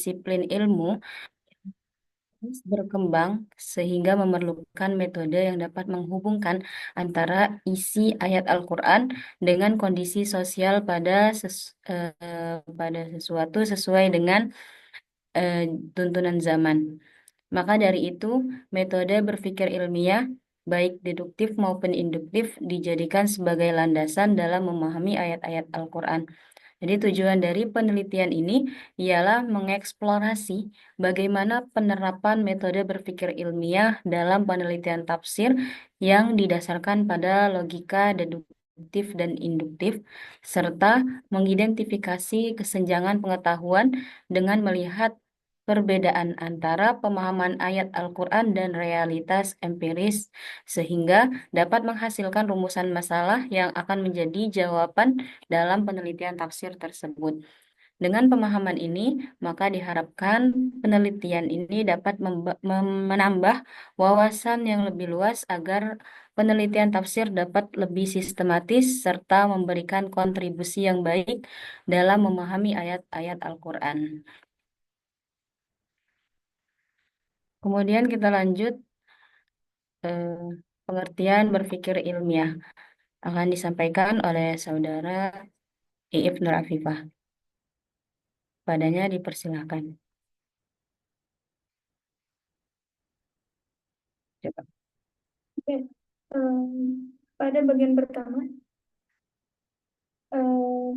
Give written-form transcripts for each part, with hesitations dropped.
disiplin ilmu terus berkembang sehingga memerlukan metode yang dapat menghubungkan antara isi ayat Al-Quran dengan kondisi sosial pada sesuatu sesuai dengan eh, tuntunan zaman. Maka dari itu, metode berpikir ilmiah, baik deduktif maupun induktif, dijadikan sebagai landasan dalam memahami ayat-ayat Al-Quran. Jadi tujuan dari penelitian ini ialah mengeksplorasi bagaimana penerapan metode berpikir ilmiah dalam penelitian tafsir yang didasarkan pada logika deduktif dan induktif, serta mengidentifikasi kesenjangan pengetahuan dengan melihat perbedaan antara pemahaman ayat Al-Quran dan realitas empiris, sehingga dapat menghasilkan rumusan masalah yang akan menjadi jawaban dalam penelitian tafsir tersebut. Dengan pemahaman ini, maka diharapkan penelitian ini dapat menambah wawasan yang lebih luas agar penelitian tafsir dapat lebih sistematis serta memberikan kontribusi yang baik dalam memahami ayat-ayat Al-Quran. Kemudian kita lanjut eh, pengertian berpikir ilmiah akan disampaikan oleh saudara Iif Nur Afifah. Padanya dipersilahkan. Coba. Oke, pada bagian pertama, eh,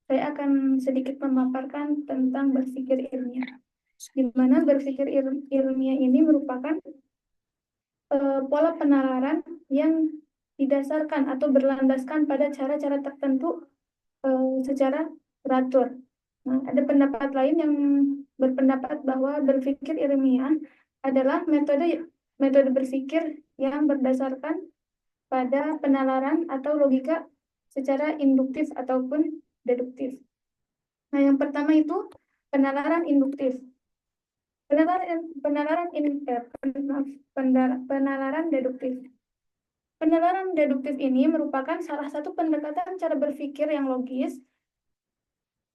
saya akan sedikit memaparkan tentang berpikir ilmiah, di mana berpikir ilmiah ini merupakan pola penalaran yang didasarkan atau berlandaskan pada cara-cara tertentu secara teratur. Nah, ada pendapat lain yang berpendapat bahwa berpikir ilmiah adalah metode metode berpikir yang berdasarkan pada penalaran atau logika secara induktif ataupun deduktif. Nah, yang pertama itu penalaran induktif. Penalaran deduktif. Penalaran deduktif ini merupakan salah satu pendekatan cara berpikir yang logis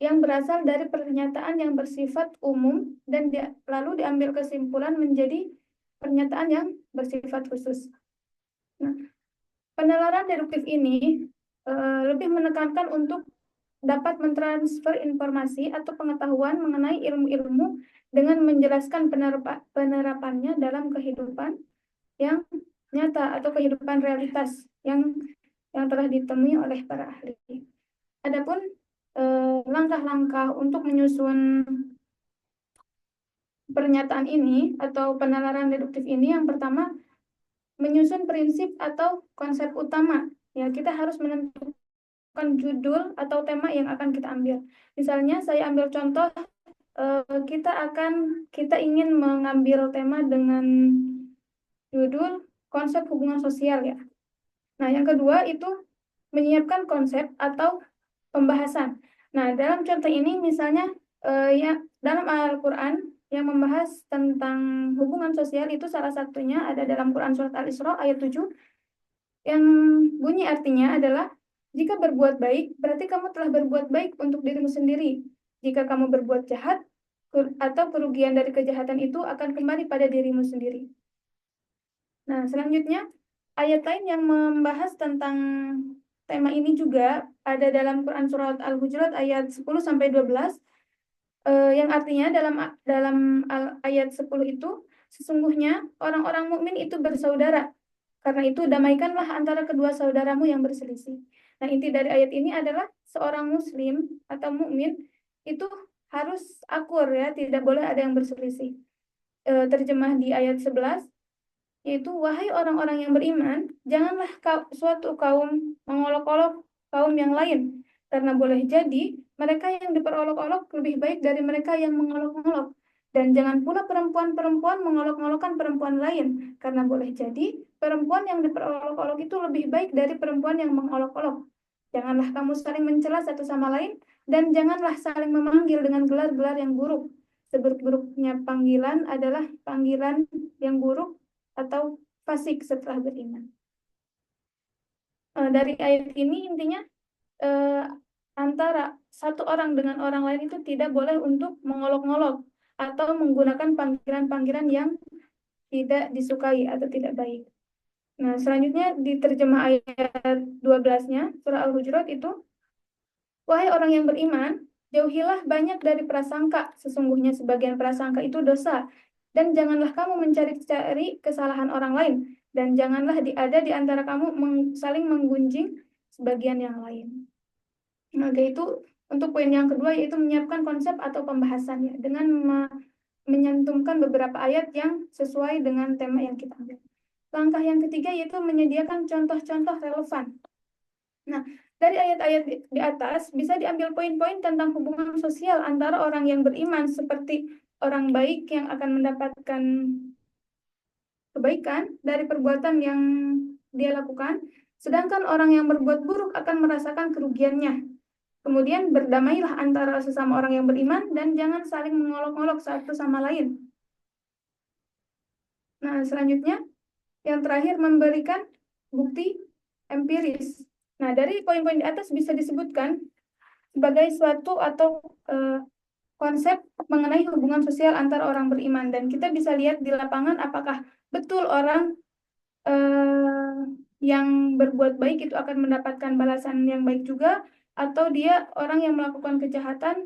yang berasal dari pernyataan yang bersifat umum dan lalu diambil kesimpulan menjadi pernyataan yang bersifat khusus. Nah, penalaran deduktif ini lebih menekankan untuk dapat mentransfer informasi atau pengetahuan mengenai ilmu-ilmu dengan menjelaskan penerapannya dalam kehidupan yang nyata atau kehidupan realitas yang telah ditemui oleh para ahli. Adapun langkah-langkah untuk menyusun pernyataan ini atau penalaran deduktif ini, yang pertama menyusun prinsip atau konsep utama. Ya, kita harus menentukan judul atau tema yang akan kita ambil. Misalnya saya ambil contoh, kita ingin mengambil tema dengan judul konsep hubungan sosial ya. Nah, yang kedua itu menyiapkan konsep atau pembahasan. Nah, dalam contoh ini misalnya ya dalam Al-Qur'an yang membahas tentang hubungan sosial itu salah satunya ada dalam Quran surat Al-Isra ayat 7 yang bunyi artinya adalah jika berbuat baik berarti kamu telah berbuat baik untuk dirimu sendiri. Jika kamu berbuat jahat atau kerugian dari kejahatan itu akan kembali pada dirimu sendiri. Nah, selanjutnya ayat lain yang membahas tentang tema ini juga ada dalam Quran surat Al-Hujurat ayat 10 sampai 12 yang artinya dalam ayat 10 itu sesungguhnya orang-orang mukmin itu bersaudara. Karena itu damaikanlah antara kedua saudaramu yang berselisih. Nah, inti dari ayat ini adalah seorang muslim atau mukmin itu harus akur ya, tidak boleh ada yang berselisih. Terjemah di ayat 11 yaitu wahai orang-orang yang beriman, janganlah suatu kaum mengolok-olok kaum yang lain, karena boleh jadi mereka yang diperolok-olok lebih baik dari mereka yang mengolok-olok. Dan jangan pula perempuan-perempuan mengolok-olokkan perempuan lain, karena boleh jadi perempuan yang diperolok-olok itu lebih baik dari perempuan yang mengolok-olok. Janganlah kamu saling mencela satu sama lain, dan janganlah saling memanggil dengan gelar-gelar yang buruk. Seburuk-buruknya panggilan adalah panggilan yang buruk atau fasik setelah beriman. Dari ayat ini intinya antara satu orang dengan orang lain itu tidak boleh untuk mengolok-ngolok atau menggunakan panggilan-panggilan yang tidak disukai atau tidak baik. Nah, selanjutnya di terjemah ayat 12-nya, surah Al-Hujurat itu, wahai orang yang beriman, jauhilah banyak dari prasangka, sesungguhnya sebagian prasangka itu dosa, dan janganlah kamu mencari-cari kesalahan orang lain, dan janganlah ada di antara kamu saling menggunjing sebagian yang lain. Maka itu untuk poin yang kedua yaitu menyiapkan konsep atau pembahasannya dengan menyantumkan beberapa ayat yang sesuai dengan tema yang kita ambil. Langkah yang ketiga yaitu menyediakan contoh-contoh relevan. Nah, dari ayat-ayat di atas bisa diambil poin-poin tentang hubungan sosial antara orang yang beriman seperti orang baik yang akan mendapatkan kebaikan dari perbuatan yang dia lakukan, sedangkan orang yang berbuat buruk akan merasakan kerugiannya. Kemudian berdamailah antara sesama orang yang beriman dan jangan saling mengolok-olok satu sama lain. Nah, selanjutnya yang terakhir memberikan bukti empiris. Nah, dari poin-poin di atas bisa disebutkan sebagai suatu atau konsep mengenai hubungan sosial antara orang beriman dan kita bisa lihat di lapangan apakah betul orang yang berbuat baik itu akan mendapatkan balasan yang baik juga atau dia orang yang melakukan kejahatan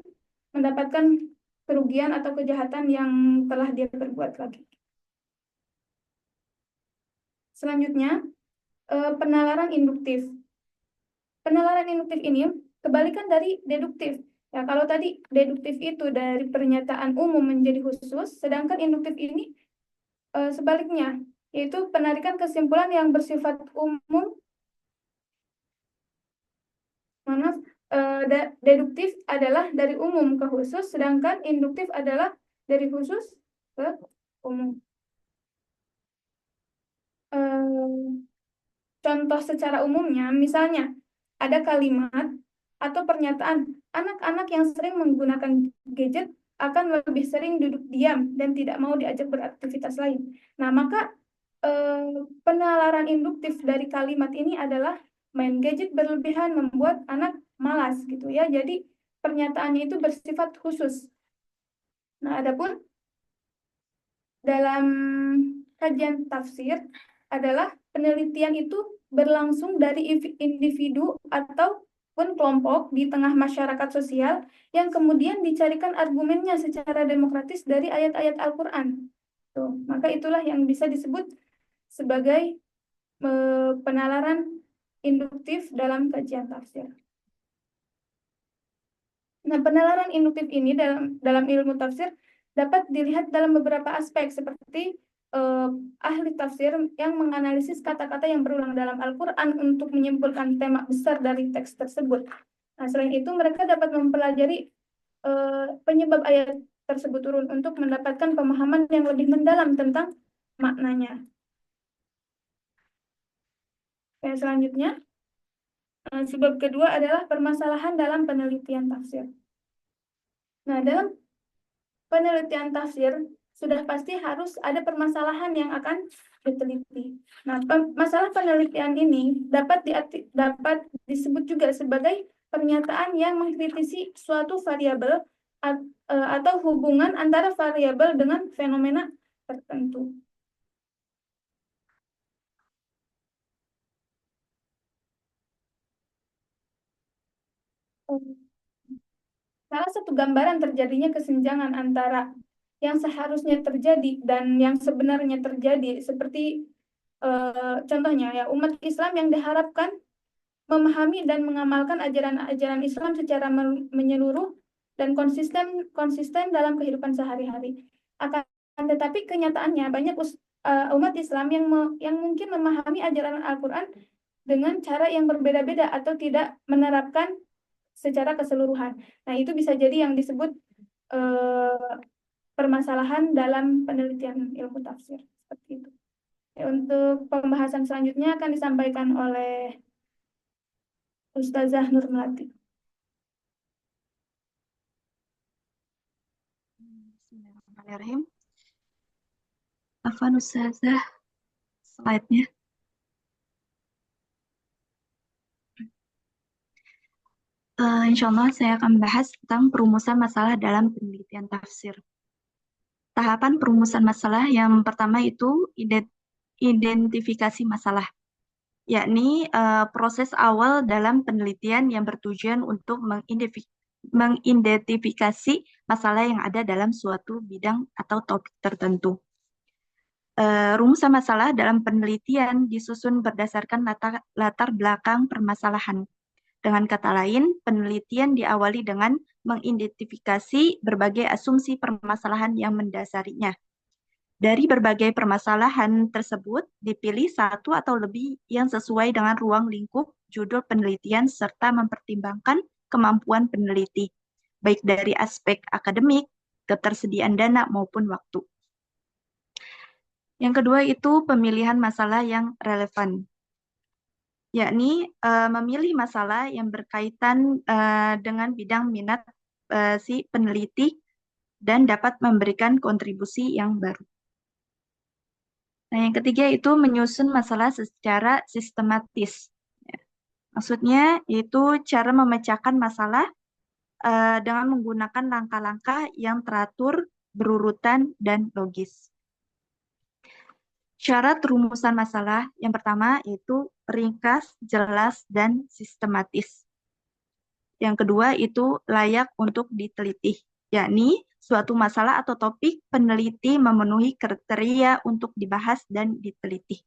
mendapatkan kerugian atau kejahatan yang telah dia perbuat lagi. Selanjutnya, penalaran induktif. Penalaran induktif ini kebalikan dari deduktif. Ya, kalau tadi deduktif itu dari pernyataan umum menjadi khusus, sedangkan induktif ini sebaliknya, yaitu penarikan kesimpulan yang bersifat umum, maaf, deduktif adalah dari umum ke khusus, sedangkan induktif adalah dari khusus ke umum. Contoh secara umumnya, misalnya ada kalimat atau pernyataan, anak-anak yang sering menggunakan gadget akan lebih sering duduk diam dan tidak mau diajak beraktivitas lain. Nah, maka penalaran induktif dari kalimat ini adalah main gadget berlebihan membuat anak malas gitu ya. Jadi pernyataannya itu bersifat khusus. Nah, adapun dalam kajian tafsir adalah penelitian itu berlangsung dari individu ataupun kelompok di tengah masyarakat sosial yang kemudian dicarikan argumennya secara demokratis dari ayat-ayat Al-Quran. Tuh, maka itulah yang bisa disebut sebagai penalaran induktif dalam kajian tafsir. Nah, penalaran induktif ini dalam ilmu tafsir dapat dilihat dalam beberapa aspek seperti ahli tafsir yang menganalisis kata-kata yang berulang dalam Al-Quran untuk menyimpulkan tema besar dari teks tersebut. Nah, selain itu mereka dapat mempelajari penyebab ayat tersebut turun untuk mendapatkan pemahaman yang lebih mendalam tentang maknanya. Yang selanjutnya, sebab kedua adalah permasalahan dalam penelitian tafsir. Nah, dalam penelitian tafsir sudah pasti harus ada permasalahan yang akan diteliti. Nah, masalah penelitian ini dapat disebut juga sebagai pernyataan yang mengkritisi suatu variabel atau hubungan antara variabel dengan fenomena tertentu. Salah satu gambaran terjadinya kesenjangan antara yang seharusnya terjadi dan yang sebenarnya terjadi seperti contohnya ya umat Islam yang diharapkan memahami dan mengamalkan ajaran-ajaran Islam secara menyeluruh dan konsisten dalam kehidupan sehari-hari. Akan tetapi kenyataannya banyak umat Islam yang mungkin memahami ajaran Al-Quran dengan cara yang berbeda-beda atau tidak menerapkan secara keseluruhan. Nah, itu bisa jadi yang disebut permasalahan dalam penelitian ilmu tafsir. Seperti itu. Untuk pembahasan selanjutnya akan disampaikan oleh Ustazah Nur Melati. Bismillahirrahmanirrahim. Afwan Ustazah, slide-nya. Insya Allah saya akan membahas tentang perumusan masalah dalam penelitian tafsir. Tahapan perumusan masalah yang pertama itu identifikasi masalah, yakni proses awal dalam penelitian yang bertujuan untuk mengidentifikasi masalah yang ada dalam suatu bidang atau topik tertentu. Rumusan masalah dalam penelitian disusun berdasarkan latar belakang permasalahan. Dengan kata lain, penelitian diawali dengan mengidentifikasi berbagai asumsi permasalahan yang mendasarinya. Dari berbagai permasalahan tersebut, dipilih satu atau lebih yang sesuai dengan ruang lingkup judul penelitian serta mempertimbangkan kemampuan peneliti, baik dari aspek akademik, ketersediaan dana, maupun waktu. Yang kedua itu pemilihan masalah yang relevan, yakni memilih masalah yang berkaitan dengan bidang minat si peneliti dan dapat memberikan kontribusi yang baru. Nah, yang ketiga itu menyusun masalah secara sistematis. Ya. Maksudnya itu cara memecahkan masalah dengan menggunakan langkah-langkah yang teratur, berurutan, dan logis. Syarat rumusan masalah yang pertama itu ringkas, jelas, dan sistematis. Yang kedua itu layak untuk diteliti, yakni suatu masalah atau topik peneliti memenuhi kriteria untuk dibahas dan diteliti.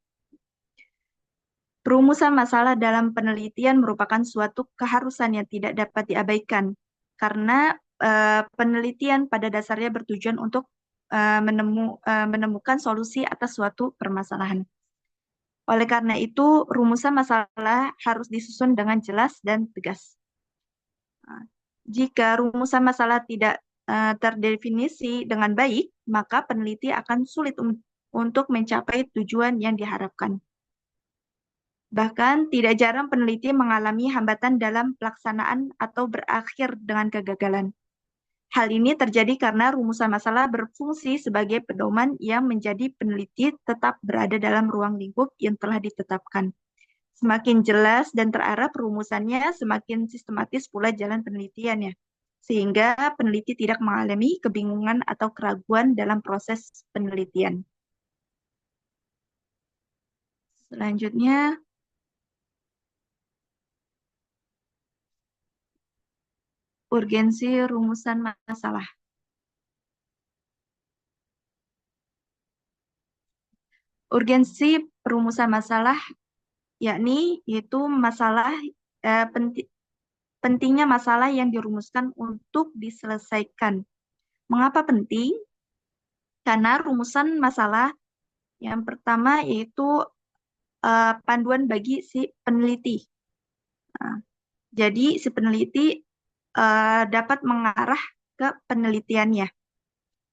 Perumusan masalah dalam penelitian merupakan suatu keharusan yang tidak dapat diabaikan, karena penelitian pada dasarnya bertujuan untuk menemukan solusi atas suatu permasalahan. Oleh karena itu, rumusan masalah harus disusun dengan jelas dan tegas. Jika rumusan masalah tidak terdefinisi dengan baik, maka peneliti akan sulit untuk mencapai tujuan yang diharapkan. Bahkan tidak jarang peneliti mengalami hambatan dalam pelaksanaan atau berakhir dengan kegagalan. Hal ini terjadi karena rumusan masalah berfungsi sebagai pedoman yang menjadi peneliti tetap berada dalam ruang lingkup yang telah ditetapkan. Semakin jelas dan terarah perumusannya, semakin sistematis pula jalan penelitiannya. Sehingga peneliti tidak mengalami kebingungan atau keraguan dalam proses penelitian. Selanjutnya, urgensi rumusan masalah. Urgensi perumusan masalah yakni itu masalah pentingnya masalah yang dirumuskan untuk diselesaikan. Mengapa penting? Karena rumusan masalah yang pertama yaitu panduan bagi si peneliti. Nah, jadi si peneliti dapat mengarah ke penelitiannya.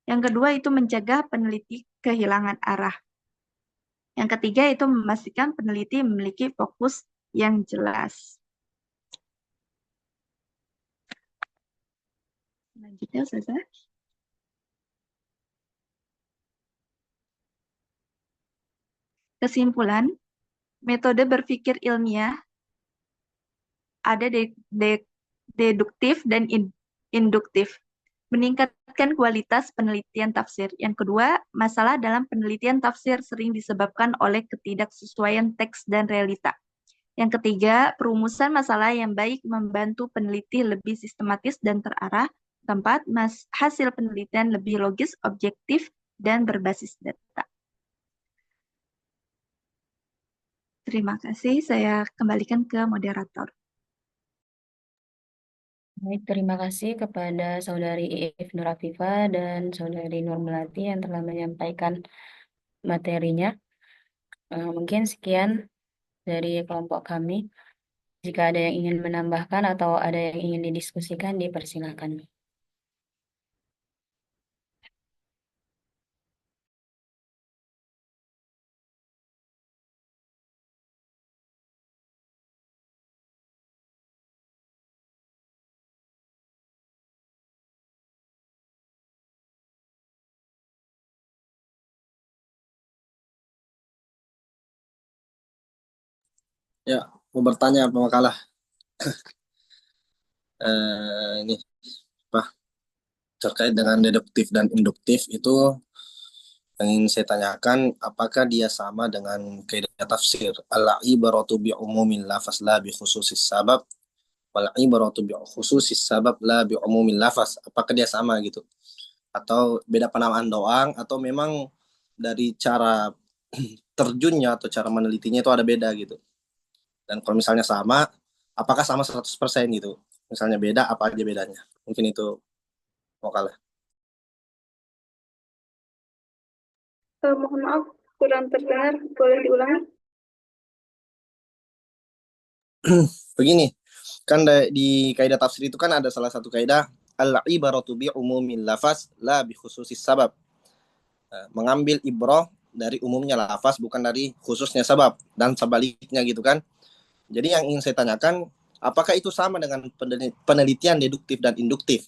Yang kedua itu mencegah peneliti kehilangan arah. Yang ketiga itu memastikan peneliti memiliki fokus yang jelas. Selanjutnya, Ustazah. Kesimpulan, metode berpikir ilmiah ada deduktif dan induktif. Meningkatkan kualitas penelitian tafsir. Yang kedua, masalah dalam penelitian tafsir sering disebabkan oleh ketidaksesuaian teks dan realita. Yang ketiga, perumusan masalah yang baik membantu peneliti lebih sistematis dan terarah. Keempat, hasil penelitian lebih logis, objektif, dan berbasis data. Terima kasih, saya kembalikan ke moderator. Baik, terima kasih kepada Saudari Iif Nur Afifa dan Saudari Nur Melati yang telah menyampaikan materinya. Mungkin sekian dari kelompok kami. Jika ada yang ingin menambahkan atau ada yang ingin didiskusikan, dipersilakan. Ya, mau bertanya apa makalah? Ini apa terkait dengan deduktif dan induktif itu Yang ingin saya tanyakan, apakah dia sama dengan kaidah tafsir al-ibaratu bi umumil lafaz la bi khususis sabab wal ibaratu bi khususis sabab la bi umumil lafaz? Apakah dia sama gitu? Atau beda penamaan doang atau memang dari cara terjunnya atau cara menelitinya itu ada beda gitu? Dan kalau misalnya sama, apakah sama 100% gitu? Misalnya beda, apa aja bedanya? Mungkin itu vokal. Mohon maaf, kurang terdengar. Boleh diulangi? Begini, kan di kaidah tafsir itu kan ada salah satu kaidah al-ibaratu bi umumil lafaz la bi khususis sabab. Mengambil ibrah dari umumnya lafaz bukan dari khususnya sabab dan sebaliknya gitu kan. Jadi yang ingin saya tanyakan, apakah itu sama dengan penelitian deduktif dan induktif?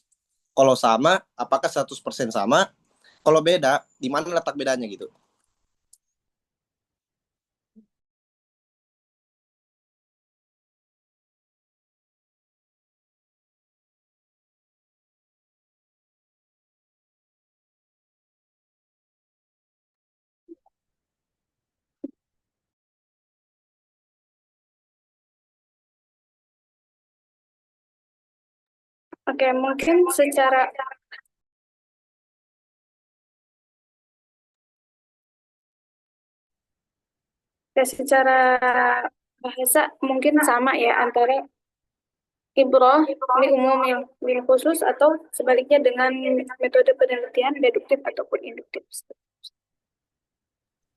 Kalau sama, apakah 100% sama? Kalau beda, di mana letak bedanya gitu? Oke, mungkin secara bahasa mungkin sama ya antara ibroh li umum lil khusus atau sebaliknya dengan metode penelitian deduktif ataupun induktif.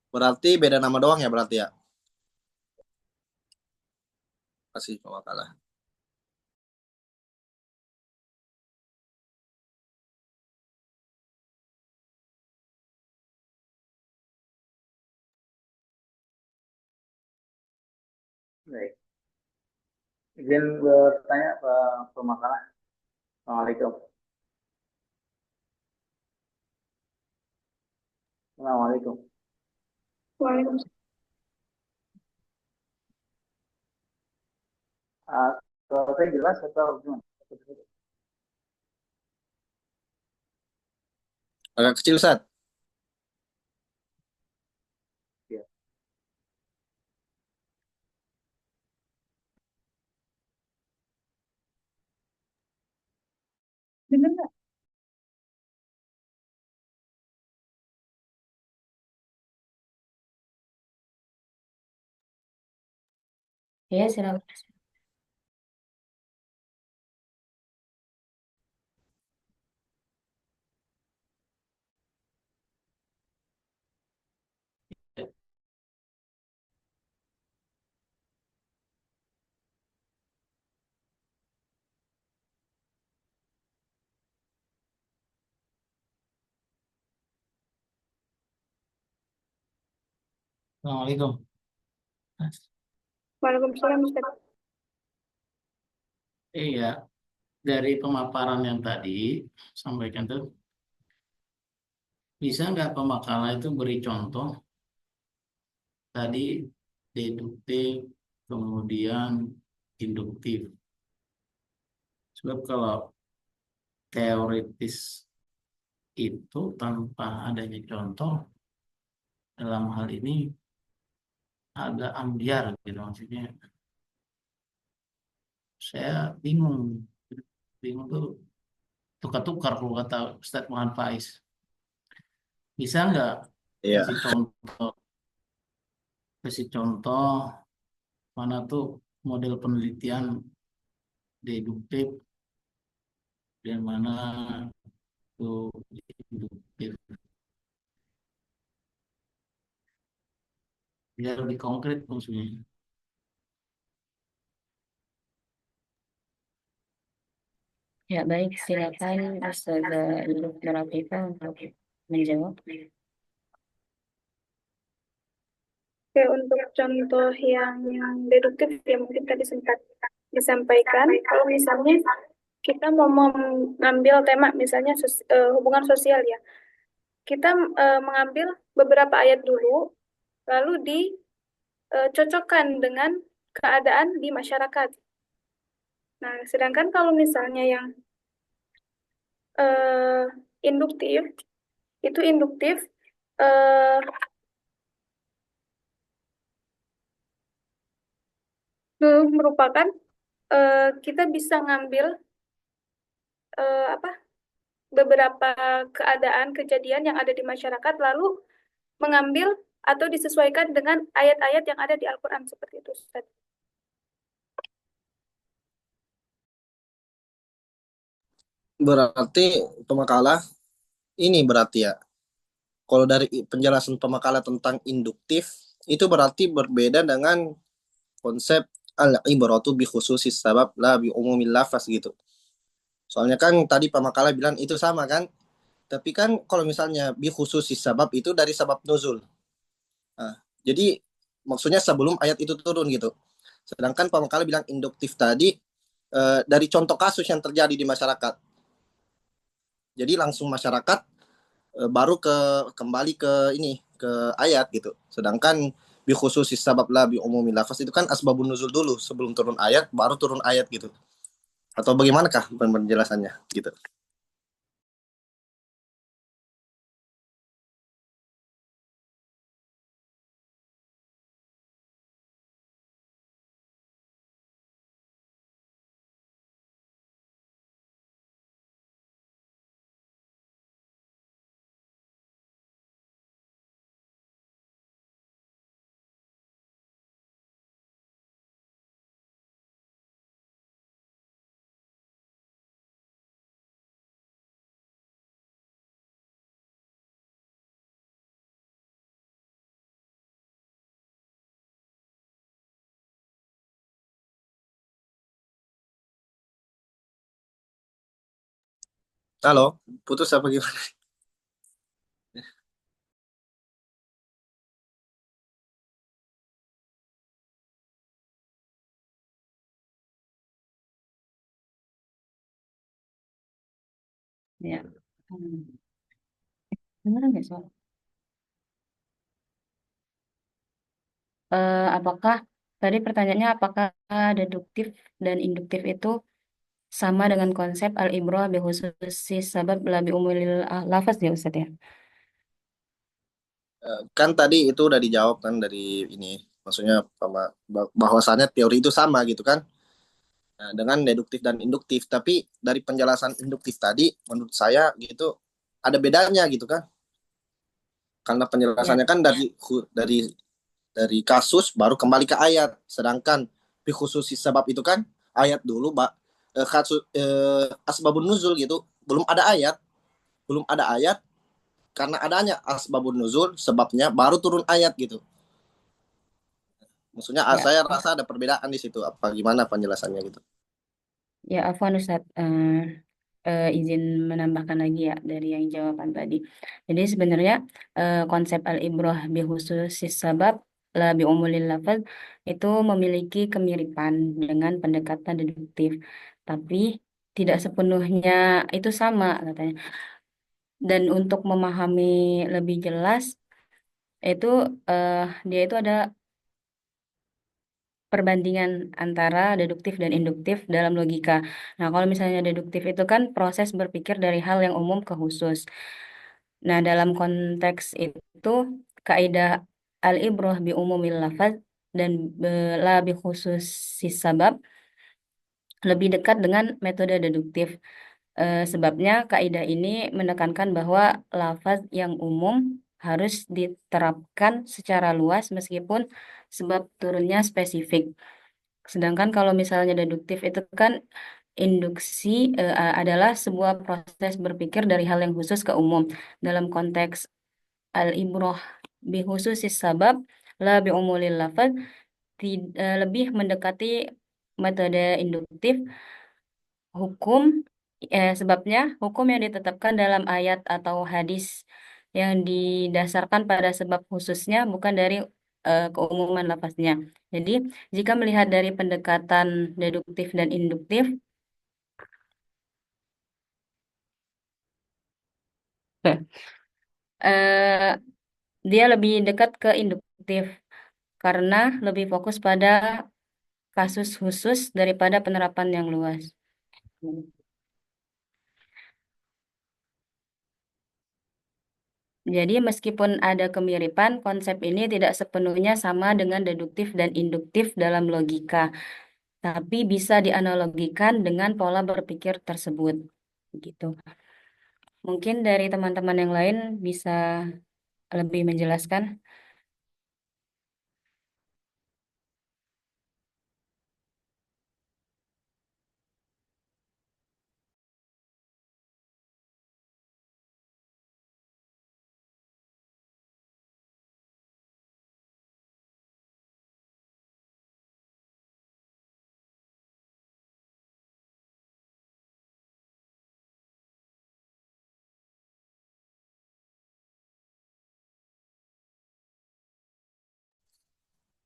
Berarti beda nama doang ya berarti ya? Kasih makalah. Baik. Izin bertanya Pak Pemakalah. Assalamualaikum. Assalamualaikum. Waalaikumsalam. Suara saya jelas atau gimana? Agak kecil, Sat. Ya. Dengar nggak? Ya, silakan. Assalamualaikum. Waalaikumsalam Ustaz. Iya, dari pemaparan yang tadi sampaikan tuh, bisa nggak pemakalah itu beri contoh tadi deduktif, kemudian induktif. Sebab kalau teoritis itu tanpa adanya contoh dalam hal ini agak ambiar gitu maksudnya. Saya bingung tuh tukar-tukar kalau kata Ustadz Muhammad Faiz. Bisa nggak Iya. kasih contoh mana tuh model penelitian deduktif dan mana tuh induktif biar lebih konkret maksudnya. Ya, baik. Silakan Ustaz Dr. Afifah untuk menjawab. Oke, untuk contoh yang deduktif ya mungkin tadi sempat disampaikan, kalau misalnya kita mau mengambil tema misalnya hubungan sosial ya, kita mengambil beberapa ayat dulu, lalu dicocokkan dengan keadaan di masyarakat. Nah, sedangkan kalau misalnya yang induktif, itu induktif eh, merupakan kita bisa ngambil apa beberapa keadaan kejadian yang ada di masyarakat lalu mengambil atau disesuaikan dengan ayat-ayat yang ada di Al-Quran seperti itu, Ustaz. Berarti pemakalah ini berarti ya. Kalau dari penjelasan pemakalah tentang induktif, itu berarti berbeda dengan konsep al-ibratu bi khususis sabab la bi umumil lafaz gitu. Soalnya kan tadi pemakalah bilang itu sama kan? Tapi kan kalau misalnya bi khususis sabab itu dari sabab nuzul. Nah, jadi maksudnya sebelum ayat itu turun gitu. Sedangkan pemakalah bilang induktif tadi dari contoh kasus yang terjadi di masyarakat. Jadi langsung masyarakat baru kembali ke ini ke ayat gitu. Sedangkan bi khususis sabab la bi umumil lafaz itu kan asbabun nuzul dulu sebelum turun ayat baru turun ayat gitu. Atau bagaimanakah penjelasannya gitu. Halo, putus apa gimana? Ya. Benar nggak soal? Apakah tadi pertanyaannya apakah deduktif dan induktif itu sama dengan konsep al-ibrah bi khususis sabab la bi umumil lafaz ya Ustaz ya? Kan tadi itu udah dijawab kan dari ini. Maksudnya bahwasannya teori itu sama gitu kan. Nah, dengan deduktif dan induktif. Tapi dari penjelasan induktif tadi menurut saya gitu ada bedanya gitu kan. Karena Ya. penjelasannya kan dari kasus baru kembali ke ayat. Sedangkan bi khususis sebab itu kan ayat dulu, kasus asbabun nuzul gitu. Belum ada ayat karena adanya asbabun nuzul sebabnya baru turun ayat gitu. Maksudnya Ya, saya rasa ada perbedaan di situ. Apa gimana penjelasannya gitu? ya Afwan Ustaz, izin menambahkan lagi ya dari yang jawaban tadi. Jadi sebenarnya konsep al-ibrah bi khususis sabab la bi umulil lafaz itu memiliki kemiripan dengan pendekatan deduktif, tapi tidak sepenuhnya itu sama katanya. Dan untuk memahami lebih jelas itu eh, dia itu ada perbandingan antara deduktif dan induktif dalam logika. Nah, kalau misalnya deduktif itu kan proses berpikir dari hal yang umum ke khusus. Nah, dalam konteks itu kaidah al-ibrah bi umumil lafaz dan la bi khususis sabab lebih dekat dengan metode deduktif. Sebabnya kaidah ini menekankan bahwa lafaz yang umum harus diterapkan secara luas meskipun sebab turunnya spesifik. Sedangkan kalau misalnya deduktif itu kan induksi adalah sebuah proses berpikir dari hal yang khusus ke umum. Dalam konteks al-ibrah bi khususis sabab la bi umulil lafaz lebih mendekati metode induktif hukum sebabnya hukum yang ditetapkan dalam ayat atau hadis yang didasarkan pada sebab khususnya bukan dari keumuman lafaznya. Jadi, jika melihat dari pendekatan deduktif dan induktif, eh, dia lebih dekat ke induktif karena lebih fokus pada kasus khusus daripada penerapan yang luas. Jadi meskipun ada kemiripan, konsep ini tidak sepenuhnya sama dengan deduktif dan induktif dalam logika, tapi bisa dianalogikan dengan pola berpikir tersebut. Gitu. Mungkin dari teman-teman yang lain bisa lebih menjelaskan.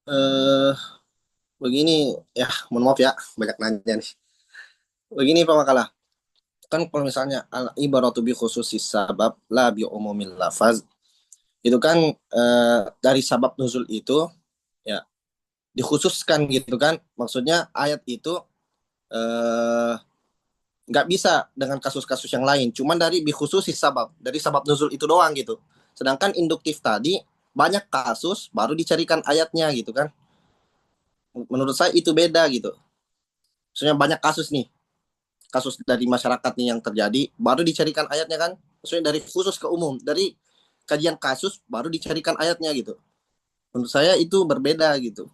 Eh begini ya, mohon maaf ya, banyak nanya nih. Begini Pak Makalah, kan kalau misalnya al ibaratu bi khususis sabab la bi umumil lafaz, itu kan dari sabab nuzul itu ya dikhususkan gitu kan. Maksudnya ayat itu eh, nggak bisa dengan kasus-kasus yang lain. Cuman dari bikhususis sabab, dari sabab nuzul itu doang gitu. Sedangkan induktif tadi banyak kasus baru dicarikan ayatnya gitu kan. Menurut saya itu beda gitu. Maksudnya banyak kasus nih, kasus dari masyarakat nih yang terjadi, baru dicarikan ayatnya kan. Maksudnya dari khusus ke umum, dari kajian kasus baru dicarikan ayatnya gitu. Menurut saya itu berbeda gitu.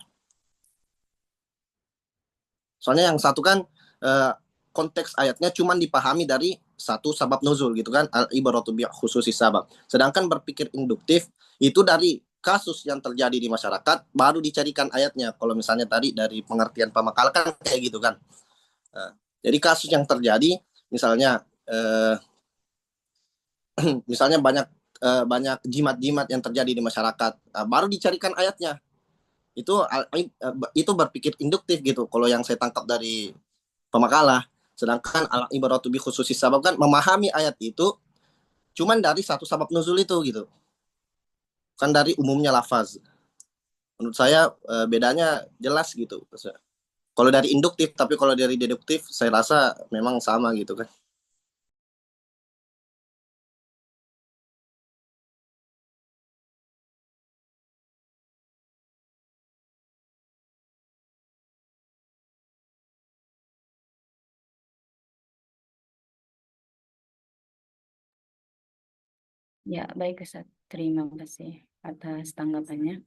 Soalnya yang satu kan eh, konteks ayatnya cuma dipahami dari satu sabab nuzul gitu kan, al ibaratu bi khususi sabab. Sedangkan berpikir induktif itu dari kasus yang terjadi di masyarakat baru dicarikan ayatnya. Kalau misalnya tadi dari pengertian pemakal kan kayak gitu kan. Nah, jadi kasus yang terjadi misalnya misalnya banyak jimat-jimat yang terjadi di masyarakat, baru dicarikan ayatnya. Itu berpikir induktif gitu. Kalau yang saya tangkap dari pemakalah. Sedangkan al ibaratu bi khususi sabab kan memahami ayat itu cuman dari satu sabab nuzul itu gitu. Kan dari umumnya lafaz. Menurut saya bedanya jelas gitu. Kalau dari induktif, tapi kalau dari deduktif saya rasa memang sama gitu kan. Ya, baik Ustaz. Terima kasih atas tanggapannya.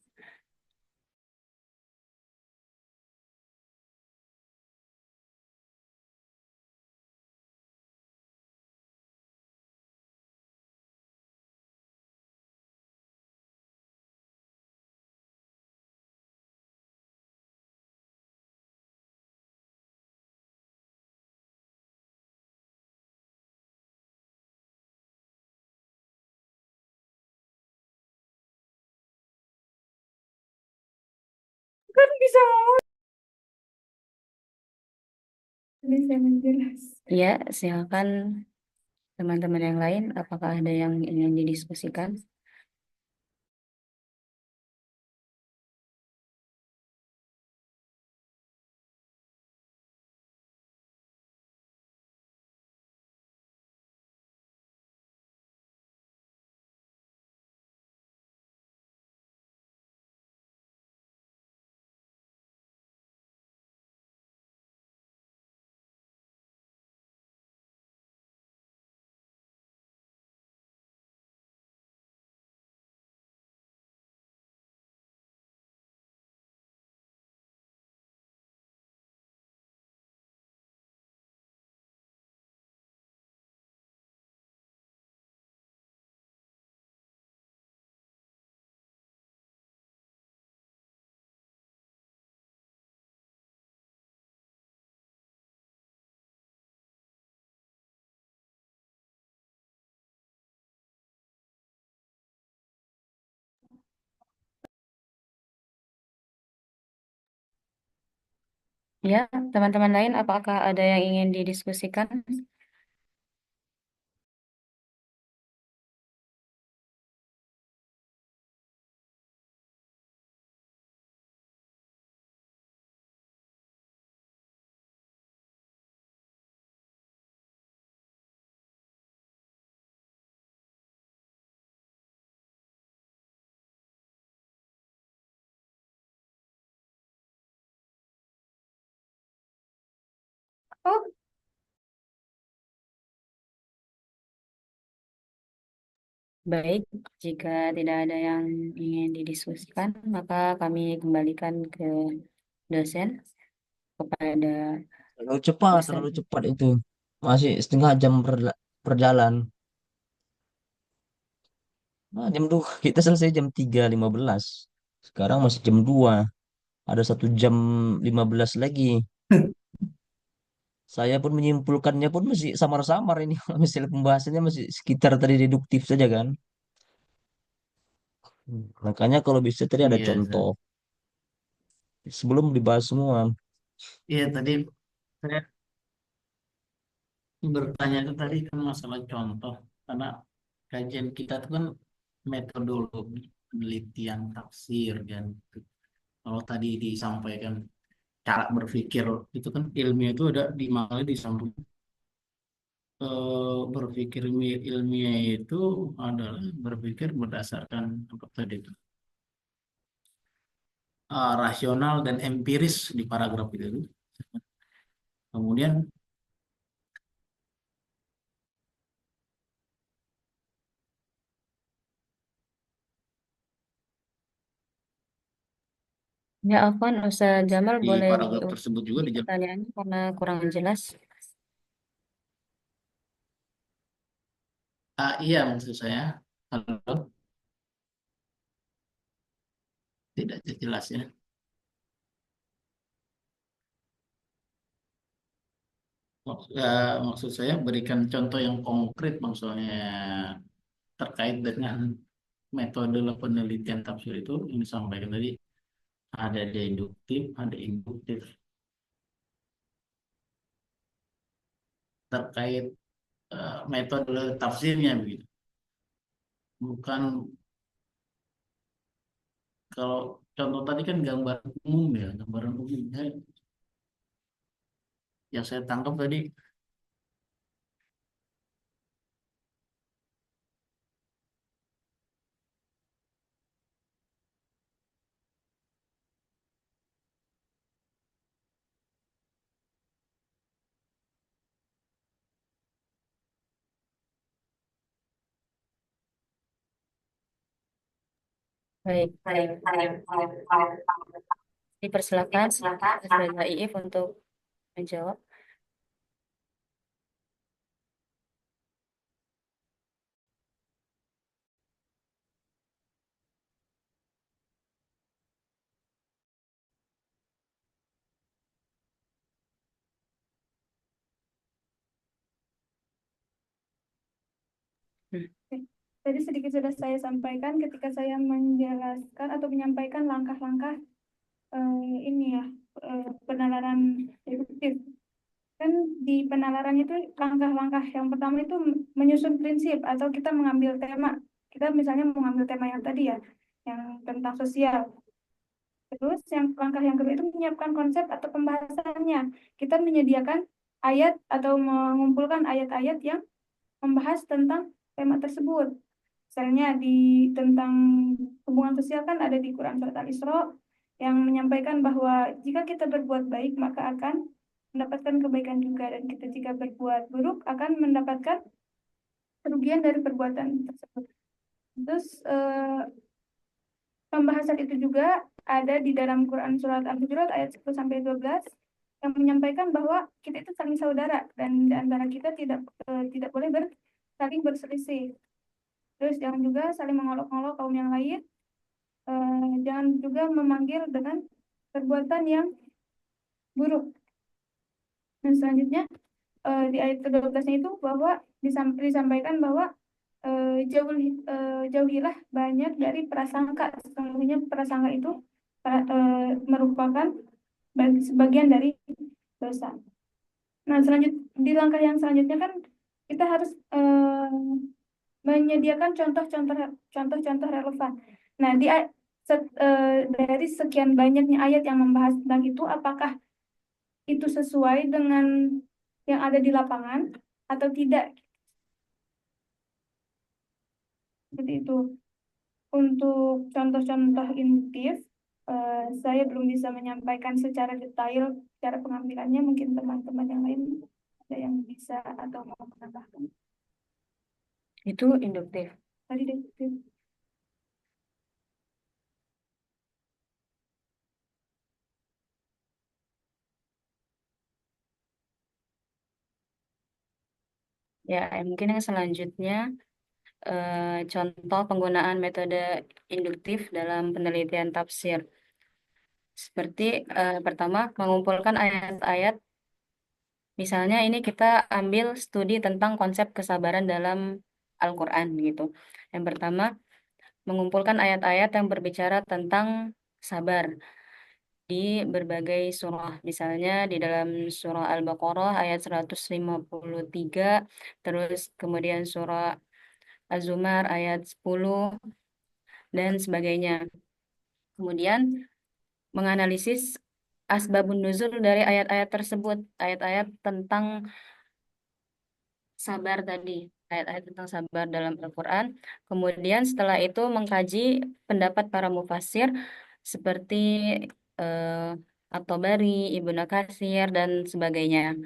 Kan bisa bisa menjelaskan. Ya, silakan teman-teman yang lain. Apakah ada yang ingin didiskusikan? Ya, teman-teman lain, apakah ada yang ingin didiskusikan? Oh, Baik, jika tidak ada yang ingin didiskusikan, maka kami kembalikan ke dosen kepada Terlalu peserta. cepat itu. Masih setengah jam berjalan. Nah, jam 2 kita selesai jam 3.15. Sekarang masih jam 2. Ada 1 jam 15 lagi. Saya pun menyimpulkannya pun masih samar-samar ini. Misalnya pembahasannya masih sekitar tadi deduktif saja kan. Makanya kalau bisa tadi ada Iya, contoh. Sebelum dibahas semua. iya tadi saya bertanya itu tadi kan masalah contoh, karena kajian kita itu kan metodologi penelitian tafsir kan. Kalau tadi disampaikan cara berpikir itu kan ilmiah itu ada di mana di samping berpikir ilmiah itu adalah berpikir berdasarkan apa tadi itu rasional dan empiris di paragraf itu. Kemudian Ya, Afwan, Ustaz Jamal di boleh paragraf tersebut juga diulangi pertanyaannya karena kurang jelas. iya maksud saya halo, tidak jelas ya. Maksud saya berikan contoh yang konkret maksudnya terkait dengan metode penelitian tafsir itu yang disampaikan tadi ada deduktif, ada induktif terkait metode tafsirnya begitu. Bukan kalau contoh tadi kan gambaran umum ya, gambaran umum. Yang saya tangkap tadi Baik, dipersilakan Ustazah Iif untuk menjawab. Hmm. tadi sedikit sudah saya sampaikan ketika saya menjelaskan atau menyampaikan langkah-langkah ini ya penalaran deduktif. Kan di penalaran itu langkah-langkah yang pertama itu menyusun prinsip atau kita mengambil tema. Kita misalnya mengambil tema yang tadi ya, yang tentang sosial. Terus yang langkah yang kedua itu menyiapkan konsep atau pembahasannya. Kita menyediakan ayat atau mengumpulkan ayat-ayat yang membahas tentang tema tersebut. Misalnya di tentang hubungan sosial kan ada di Quran Surat Al-Isra yang menyampaikan bahwa jika kita berbuat baik maka akan mendapatkan kebaikan juga, dan kita jika berbuat buruk akan mendapatkan kerugian dari perbuatan tersebut. Terus pembahasan itu juga ada di dalam Quran Surat Al-Hujurat ayat 10 sampai 12 yang menyampaikan bahwa kita itu saling saudara dan di antara kita tidak boleh saling berselisih. Terus jangan juga saling mengolok-olok kaum yang lain. Jangan juga memanggil dengan perbuatan yang buruk. Dan selanjutnya di ayat ke-12-nya itu bahwa disampaikan bahwa jauhilah banyak dari prasangka. Sesungguhnya prasangka itu merupakan sebagian dari dosa. Nah, di langkah yang selanjutnya kan kita harus menyediakan contoh-contoh relevan. Nah, dari sekian banyaknya ayat yang membahas tentang itu, apakah itu sesuai dengan yang ada di lapangan atau tidak? Seperti itu. Untuk contoh-contoh induktif, Saya belum bisa menyampaikan secara detail cara pengambilannya. Mungkin teman-teman yang lain ada yang bisa atau mau menambahkan. Itu induktif. Tadi deduktif. Ya, mungkin yang selanjutnya contoh penggunaan metode induktif dalam penelitian tafsir. Seperti pertama, mengumpulkan ayat-ayat. Misalnya ini kita ambil studi tentang konsep kesabaran dalam Al-Quran gitu. Yang pertama, mengumpulkan ayat-ayat yang berbicara tentang sabar di berbagai surah. Misalnya di dalam surah Al-Baqarah ayat 153, terus kemudian surah Az-Zumar ayat 10 dan sebagainya. Kemudian menganalisis asbabun nuzul dari ayat-ayat tersebut, ayat-ayat tentang sabar tadi, ayat-ayat tentang sabar dalam Al-Quran. Kemudian setelah itu mengkaji pendapat para mufassir seperti At-Tabari, Ibnu Katsir, dan sebagainya.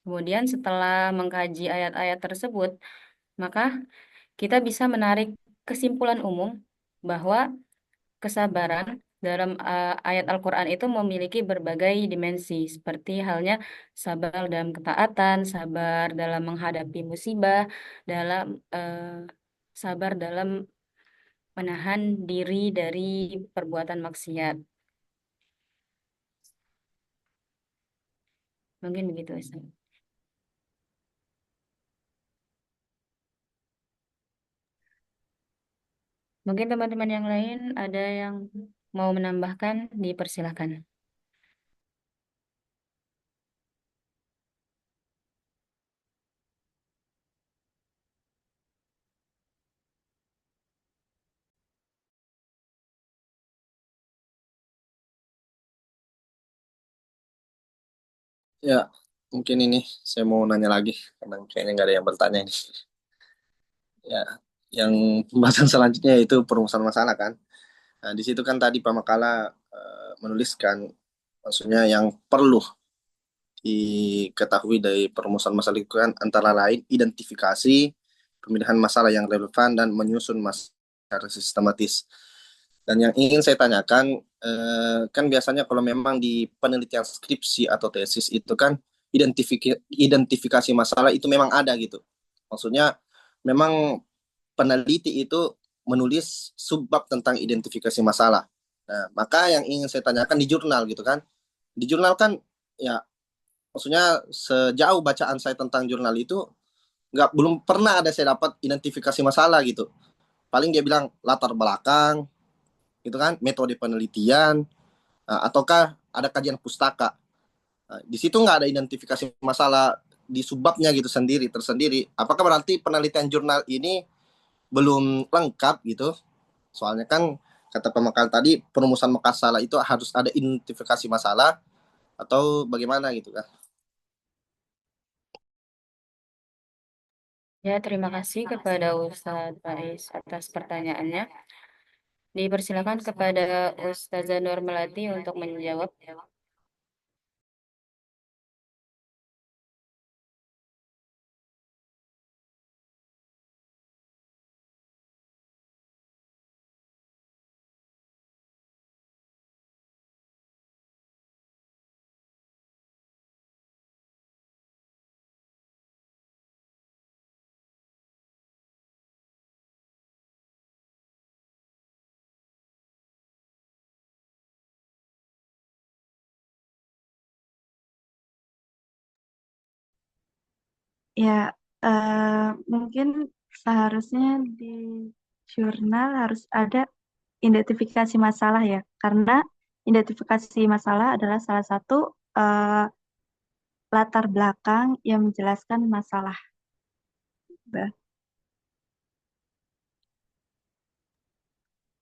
Kemudian setelah mengkaji ayat-ayat tersebut, maka kita bisa menarik kesimpulan umum bahwa kesabaran dalam ayat Al-Quran itu memiliki berbagai dimensi, seperti halnya sabar dalam ketaatan, sabar dalam menghadapi musibah, dalam sabar dalam menahan diri dari perbuatan maksiat. Mungkin begitu, Ustaz. Mungkin teman-teman yang lain ada yang mau menambahkan, dipersilahkan. Ya, mungkin ini saya mau nanya lagi karena kayaknya nggak ada yang bertanya ini. Ya, yang pembahasan selanjutnya yaitu perumusan masalah kan. Nah, di situ kan tadi Pak Makala menuliskan maksudnya yang perlu diketahui dari perumusan masalah itu kan antara lain identifikasi, pemilihan masalah yang relevan dan menyusun masalah secara sistematis. Dan yang ingin saya tanyakan, kan biasanya kalau memang di penelitian skripsi atau tesis itu kan identifikasi masalah itu memang ada gitu. Maksudnya memang peneliti itu menulis subbab tentang identifikasi masalah. Nah, maka yang ingin saya tanyakan di jurnal gitu kan. Di jurnal kan ya maksudnya sejauh bacaan saya tentang jurnal itu nggak belum pernah ada saya dapat identifikasi masalah gitu. Paling dia bilang latar belakang gitu kan, metode penelitian, ataukah ada kajian pustaka. Di situ nggak ada identifikasi masalah di subbabnya gitu sendiri tersendiri. Apakah berarti penelitian jurnal ini belum lengkap gitu? Soalnya kan kata pemakaian tadi perumusan masalah itu harus ada identifikasi masalah atau bagaimana gitu kan? Ya, terima kasih kepada Ustadz Faiz atas pertanyaannya. Dipersilakan kepada Ustazah Nur Melati untuk menjawab. Ya, mungkin seharusnya di jurnal harus ada identifikasi masalah ya, karena identifikasi masalah adalah salah satu eh, latar belakang yang menjelaskan masalah. Bah.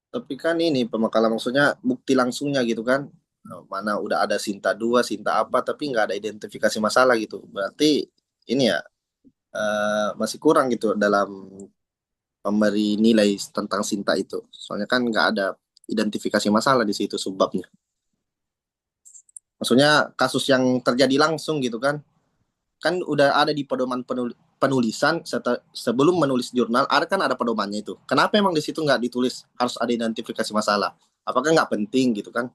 Tapi kan ini pemakalan maksudnya bukti langsungnya gitu kan. Mana udah ada Sinta 2 Sinta apa, tapi nggak ada identifikasi masalah gitu. Berarti ini ya masih kurang gitu dalam memberi nilai tentang Sinta itu. Soalnya kan nggak ada identifikasi masalah di situ subbabnya. Maksudnya kasus yang terjadi langsung gitu kan. Kan udah ada di pedoman penulisan sebelum menulis jurnal ada pedomannya itu. Kenapa emang di situ nggak ditulis harus ada identifikasi masalah? Apakah nggak penting gitu kan?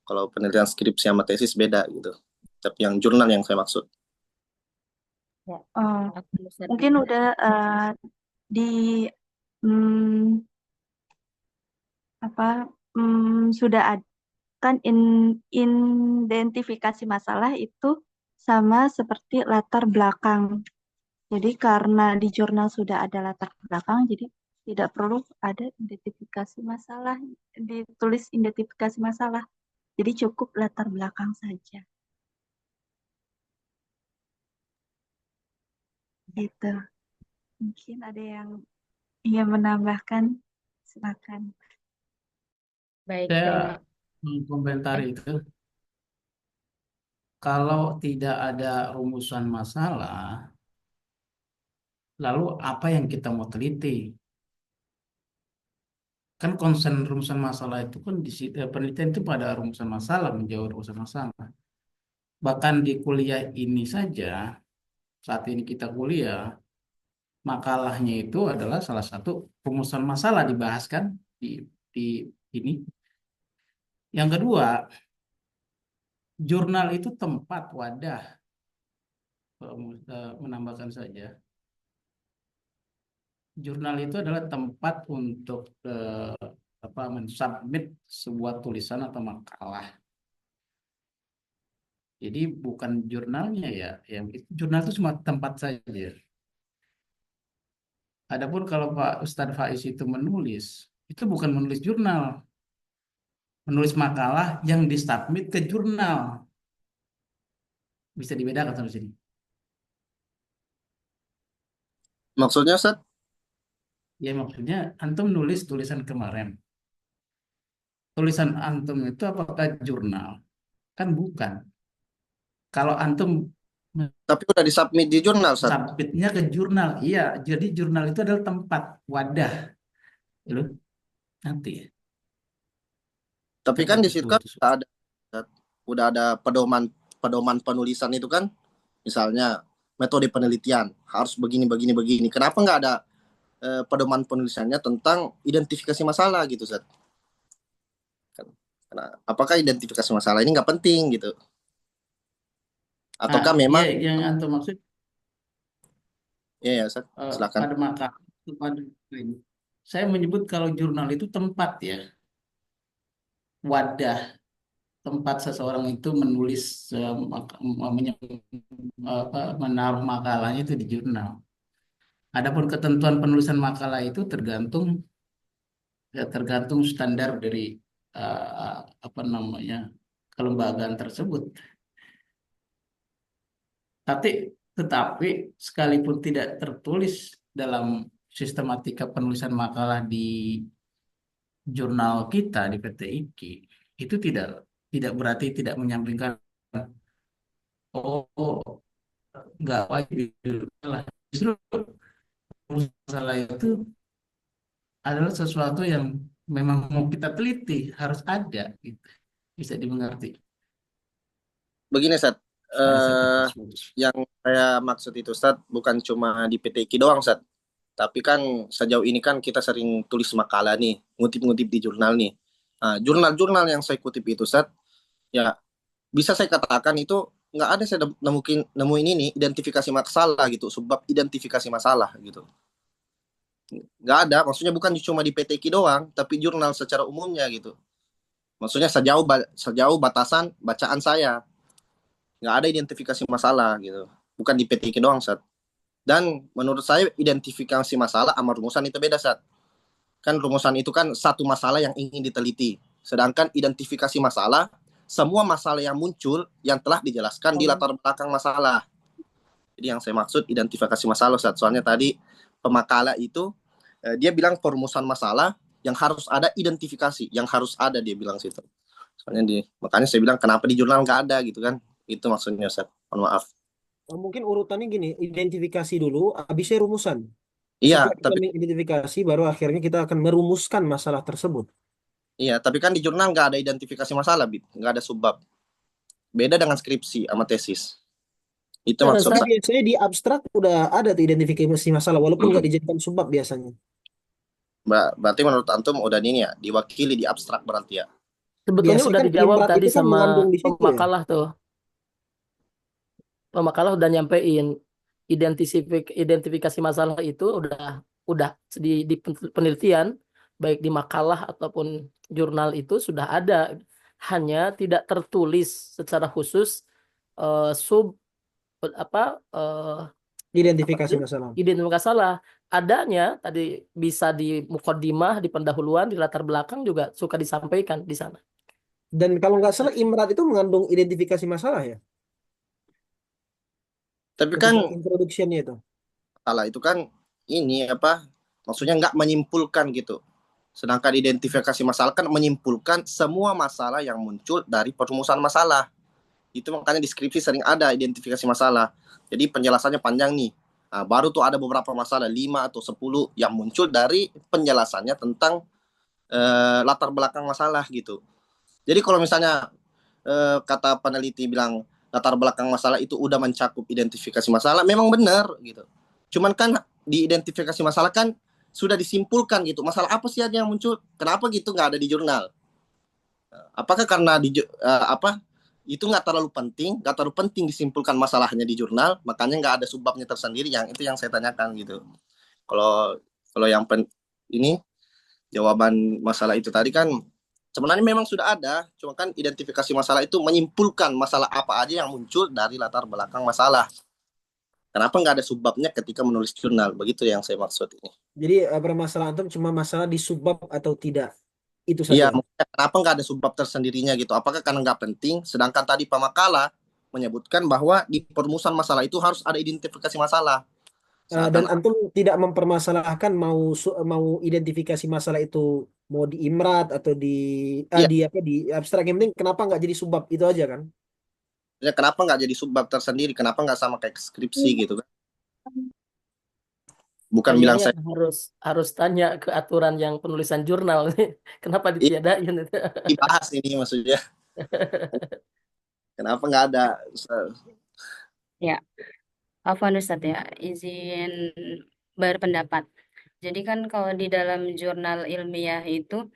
Kalau penelitian skripsi sama tesis beda gitu. Tapi yang jurnal yang saya maksud. Ya, Oh, aku Ustaz. mungkin udah di mm, apa sudah ada kan identifikasi masalah itu sama seperti latar belakang. Jadi karena di jurnal sudah ada latar belakang, jadi tidak perlu ada identifikasi masalah, ditulis identifikasi masalah. Jadi cukup latar belakang saja. Gitu. Mungkin ada yang ingin menambahkan, silakan. Baik, Saya terima mengkomentari itu, kalau tidak ada rumusan masalah, lalu apa yang kita mau teliti? Kan konsen rumusan masalah itu kan penelitian itu pada rumusan masalah, menjawab rumusan masalah. Bahkan di kuliah ini saja, saat ini kita kuliah, makalahnya itu adalah salah satu rumusan masalah dibahas kan di ini. Yang kedua, jurnal itu tempat wadah, menambahkan saja. Jurnal itu adalah tempat untuk mensubmit sebuah tulisan atau makalah. Jadi bukan jurnalnya ya, yang itu jurnal itu cuma tempat saja. Adapun kalau Pak Ustadz Faiz itu menulis, itu bukan menulis jurnal, menulis makalah yang disubmit ke jurnal. Bisa dibedakan sampai sini. Maksudnya Ustaz? Ya maksudnya antum nulis tulisan kemarin. Tulisan antum itu apakah jurnal? Kan bukan. Kalau antum Tapi udah disubmit di jurnal Ustaz. submitnya ke jurnal, iya. Jadi jurnal itu adalah tempat wadah, gitu. Nanti. Tapi kan di situ kan Itu. udah ada pedoman penulisan itu kan, misalnya metode penelitian harus begini begini begini. Kenapa nggak ada pedoman penulisannya tentang identifikasi masalah gitu, Ustaz? Apakah identifikasi masalah ini nggak penting gitu? Ataukah memang? Iya, yang antum maksud Ya, Ustaz, silakan. pada makalah pada ini. Saya menyebut kalau jurnal itu tempat ya, wadah, tempat seseorang itu menulis menaruh makalahnya itu di jurnal. Adapun ketentuan penulisan makalah itu tergantung standar dari kelembagaan tersebut. Tetapi sekalipun tidak tertulis dalam sistematika penulisan makalah di jurnal kita di PT IKI, itu tidak berarti tidak menyampingkan nggak wajib. Justru masalah itu adalah sesuatu yang memang mau kita teliti, harus ada gitu. Bisa dimengerti. Begini, Ustaz. Yang saya maksud itu, Ustaz, bukan cuma di PT IKI doang, Ustaz. Tapi kan sejauh ini kan kita sering tulis makalah nih, ngutip-ngutip di jurnal nih. Nah, jurnal-jurnal yang saya kutip itu, Ustaz, ya bisa saya katakan itu nggak ada saya nemuin ini identifikasi masalah gitu, sebab identifikasi masalah gitu. Nggak ada, maksudnya bukan cuma di PT IKI doang, tapi jurnal secara umumnya gitu. Maksudnya sejauh batasan bacaan saya nggak ada identifikasi masalah gitu, bukan di PT IKI doang, Sat. Dan menurut saya identifikasi masalah sama rumusan itu beda, Sat. Kan rumusan itu kan satu masalah yang ingin diteliti, sedangkan identifikasi masalah semua masalah yang muncul yang telah dijelaskan di latar belakang masalah. Jadi yang saya maksud identifikasi masalah, Sat. Soalnya tadi pemakalah itu dia bilang perumusan masalah yang harus ada identifikasi, yang harus ada dia bilang situ. Soalnya makanya saya bilang kenapa di jurnal nggak ada gitu kan. Itu maksudnya, Ustaz. Mohon maaf. Mungkin urutannya gini, identifikasi dulu, habisnya rumusan. Iya, Setelah kita tapi mengidentifikasi, baru akhirnya kita akan merumuskan masalah tersebut. Iya, tapi kan di jurnal nggak ada identifikasi masalah, Bib. Nggak ada subbab. Beda dengan skripsi sama tesis. Itu maksud Tapi saya. biasanya di abstrak udah ada tuh identifikasi masalah, walaupun nggak dijadikan subbab biasanya. Berarti menurut Antum udah ini ya, diwakili di abstrak berarti ya. Sebetulnya Biasanya udah kan dijawab imrat tadi itu kan sama mengandung di situ ya. pemakalah tuh. Pemakalah udah nyampein identifikasi masalah itu udah di penelitian baik di makalah ataupun jurnal itu sudah ada, hanya tidak tertulis secara khusus sub apa apa Identifikasi tadi masalah. identifikasi masalah adanya tadi bisa di mukaddimah, di pendahuluan, di latar belakang juga suka disampaikan di sana. Dan kalau nggak salah imrat itu mengandung identifikasi masalah ya, Tapi kan ketika introduction-nya itu. salah itu kan ini apa? Maksudnya nggak menyimpulkan gitu. Sedangkan identifikasi masalah kan menyimpulkan semua masalah yang muncul dari perumusan masalah. Itu makanya di skripsi sering ada identifikasi masalah. Jadi penjelasannya panjang nih. Nah, baru tuh ada beberapa masalah, 5 atau 10 yang muncul dari penjelasannya tentang latar belakang masalah gitu. Jadi kalau misalnya kata peneliti bilang latar belakang masalah itu udah mencakup identifikasi masalah, memang benar gitu. Cuman kan di identifikasi masalah kan sudah disimpulkan gitu. Masalah apa sih aja yang muncul? Kenapa gitu nggak ada di jurnal? Apakah karena apa itu nggak terlalu penting disimpulkan masalahnya di jurnal, makanya nggak ada subbabnya tersendiri, yang itu yang saya tanyakan gitu. Kalau kalau yang ini jawaban masalah itu tadi kan sebenarnya memang sudah ada, cuma kan identifikasi masalah itu menyimpulkan masalah apa aja yang muncul dari latar belakang masalah. Kenapa nggak ada subbabnya ketika menulis jurnal? Begitu yang saya maksud ini. Jadi permasalahan antum cuma masalah di subbab atau tidak, itu Iya, saja. kenapa nggak ada subbab tersendirinya gitu? Apakah karena nggak penting? Sedangkan tadi pemakala menyebutkan bahwa di perumusan masalah itu harus ada identifikasi masalah. Dan Seakan antum tidak mempermasalahkan mau identifikasi masalah itu mau di imrat atau iya, di apa di abstrak, yang penting kenapa nggak jadi subbab itu aja kan. ya kenapa nggak jadi subbab tersendiri? Kenapa nggak sama kayak skripsi gitu kan? Bukan bilang Kayaknya saya harus harus tanya ke aturan yang penulisan jurnal nih. Kenapa ditiadain itu? dibahas ini maksudnya. Kenapa nggak ada? Ya, Afwan Ustadz ya, izin berpendapat. Jadi kan kalau di dalam jurnal ilmiah itu,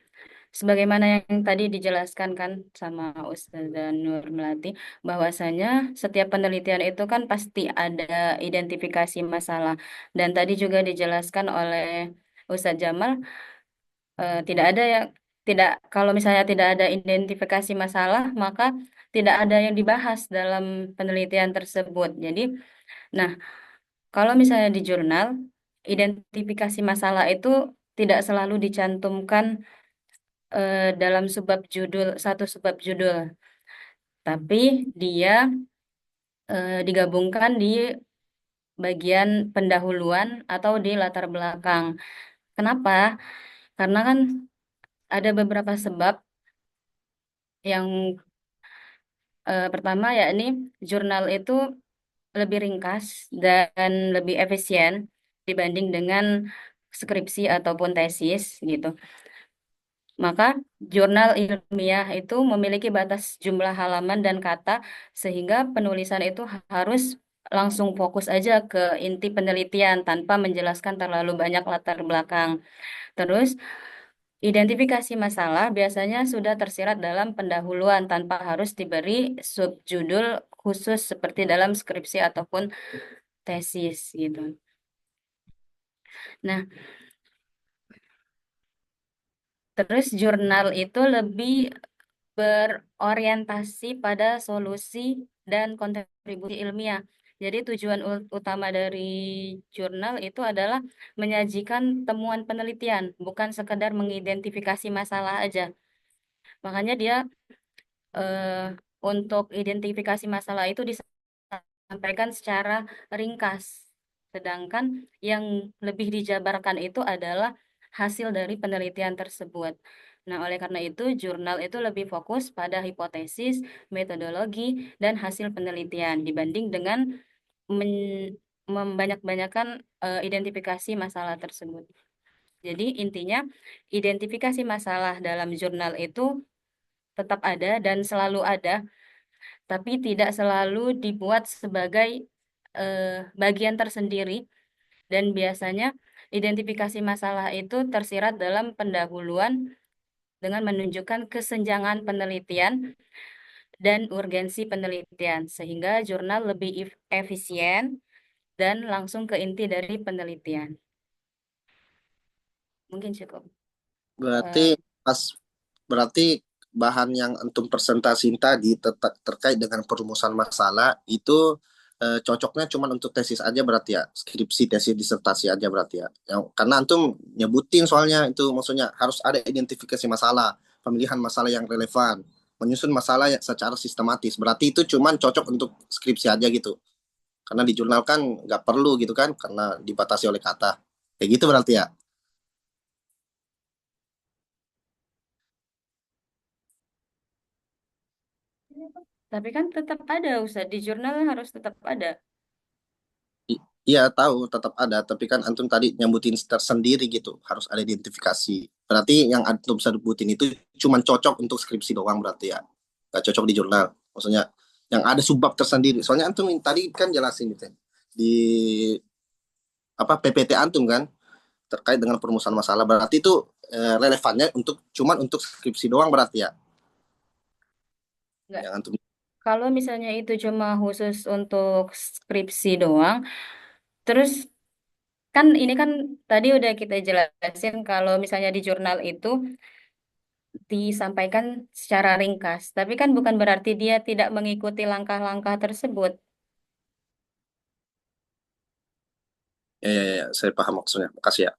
sebagaimana yang tadi dijelaskan kan sama Ustazah Nur Melati, bahwasanya setiap penelitian itu kan pasti ada identifikasi masalah. Dan tadi juga dijelaskan oleh Ustadz Jamal, tidak ada yang tidak kalau misalnya tidak ada identifikasi masalah, maka tidak ada yang dibahas dalam penelitian tersebut. Jadi, nah, kalau misalnya di jurnal, identifikasi masalah itu tidak selalu dicantumkan dalam subbab judul, satu subbab judul, tapi dia digabungkan di bagian pendahuluan atau di latar belakang. Kenapa? Karena kan ada beberapa sebab. Yang pertama yakni jurnal itu lebih ringkas dan lebih efisien dibanding dengan skripsi ataupun tesis gitu. Maka jurnal ilmiah itu memiliki batas jumlah halaman dan kata sehingga penulisan itu harus langsung fokus aja ke inti penelitian tanpa menjelaskan terlalu banyak latar belakang. Terus identifikasi masalah biasanya sudah tersirat dalam pendahuluan tanpa harus diberi subjudul khusus seperti dalam skripsi ataupun tesis gitu. Nah, terus jurnal itu lebih berorientasi pada solusi dan kontribusi ilmiah. Jadi tujuan utama dari jurnal itu adalah menyajikan temuan penelitian, bukan sekedar mengidentifikasi masalah aja. Makanya dia untuk identifikasi masalah itu disampaikan secara ringkas. Sedangkan yang lebih dijabarkan itu adalah hasil dari penelitian tersebut. Nah, oleh karena itu, jurnal itu lebih fokus pada hipotesis, metodologi, dan hasil penelitian dibanding dengan membanyak-banyakan identifikasi masalah tersebut. Jadi intinya identifikasi masalah dalam jurnal itu tetap ada dan selalu ada, tapi tidak selalu dibuat sebagai bagian tersendiri. Dan biasanya identifikasi masalah itu tersirat dalam pendahuluan dengan menunjukkan kesenjangan penelitian dan urgensi penelitian, sehingga jurnal lebih efisien dan langsung ke inti dari penelitian. Mungkin cukup. Berarti Eh, pas berarti bahan yang antum presentasiin tadi terkait dengan perumusan masalah itu cocoknya cuma untuk tesis aja berarti ya, skripsi, tesis, disertasi aja berarti ya. Yang karena antum nyebutin soalnya itu maksudnya harus ada identifikasi masalah, pemilihan masalah yang relevan, menyusun masalah yang secara sistematis. Berarti itu cuma cocok untuk skripsi aja gitu. Karena di jurnal kan nggak perlu gitu kan, karena dibatasi oleh kata. Kayak gitu berarti ya. tapi kan tetap ada, Ustaz. Di jurnal harus tetap ada. Iya tahu tetap ada, tapi kan antum tadi nyambutin tersendiri gitu, harus ada identifikasi. Berarti yang antum sebutin itu cuma cocok untuk skripsi doang berarti ya, nggak cocok di jurnal. Maksudnya yang ada subbab tersendiri. Soalnya antum tadi kan jelasin itu di apa PPT antum kan terkait dengan perumusan masalah. Berarti itu relevannya untuk cuman untuk skripsi doang berarti ya, Enggak. yang antum. Kalau misalnya itu cuma khusus untuk skripsi doang, terus kan ini kan tadi udah kita jelasin kalau misalnya di jurnal itu disampaikan secara ringkas, tapi kan bukan berarti dia tidak mengikuti langkah-langkah tersebut. Ya, saya paham maksudnya. Makasih ya.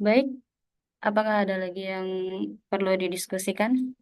Baik, apakah ada lagi yang perlu didiskusikan?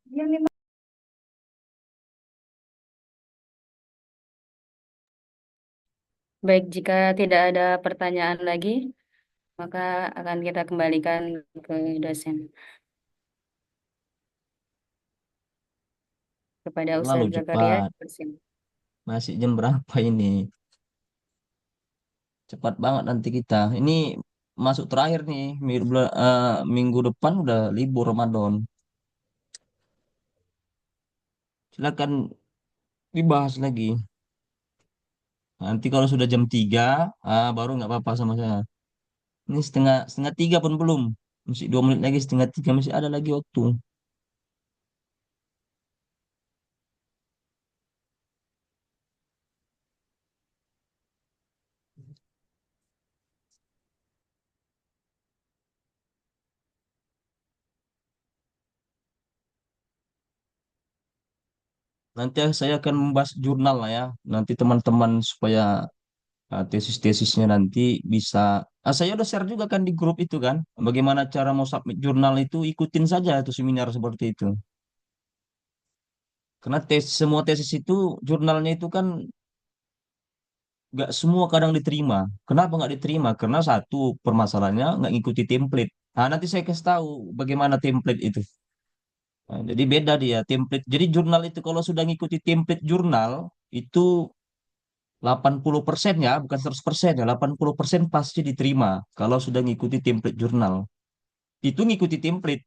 Yang lima. Baik, jika tidak ada pertanyaan lagi, maka akan kita kembalikan ke dosen, kepada Terlalu Ustaz Zakaria. cepat. Masih jam berapa ini? Cepat banget nanti kita. Ini masuk terakhir nih. Minggu depan udah libur Ramadan. Silakan dibahas lagi. Nanti kalau sudah jam 3, baru nggak apa-apa sama saya. Ini setengah setengah 3 pun belum. Masih 2 menit lagi, setengah 3 masih ada lagi waktu. Nanti saya akan membahas jurnal lah ya. Nanti teman-teman supaya tesis-tesisnya nanti bisa. Saya udah share juga kan di grup itu kan. Bagaimana cara mau submit jurnal itu, ikutin saja itu seminar seperti itu. Karena semua tesis itu jurnalnya itu kan nggak semua kadang diterima. Kenapa nggak diterima? Karena satu permasalahannya nggak ngikuti template. Nanti saya kasih tahu bagaimana template itu. Jadi beda dia template. Jadi jurnal itu kalau sudah ngikuti template jurnal itu 80% ya, bukan 100% ya, 80% pasti diterima kalau sudah ngikuti template jurnal. Itu ngikuti template.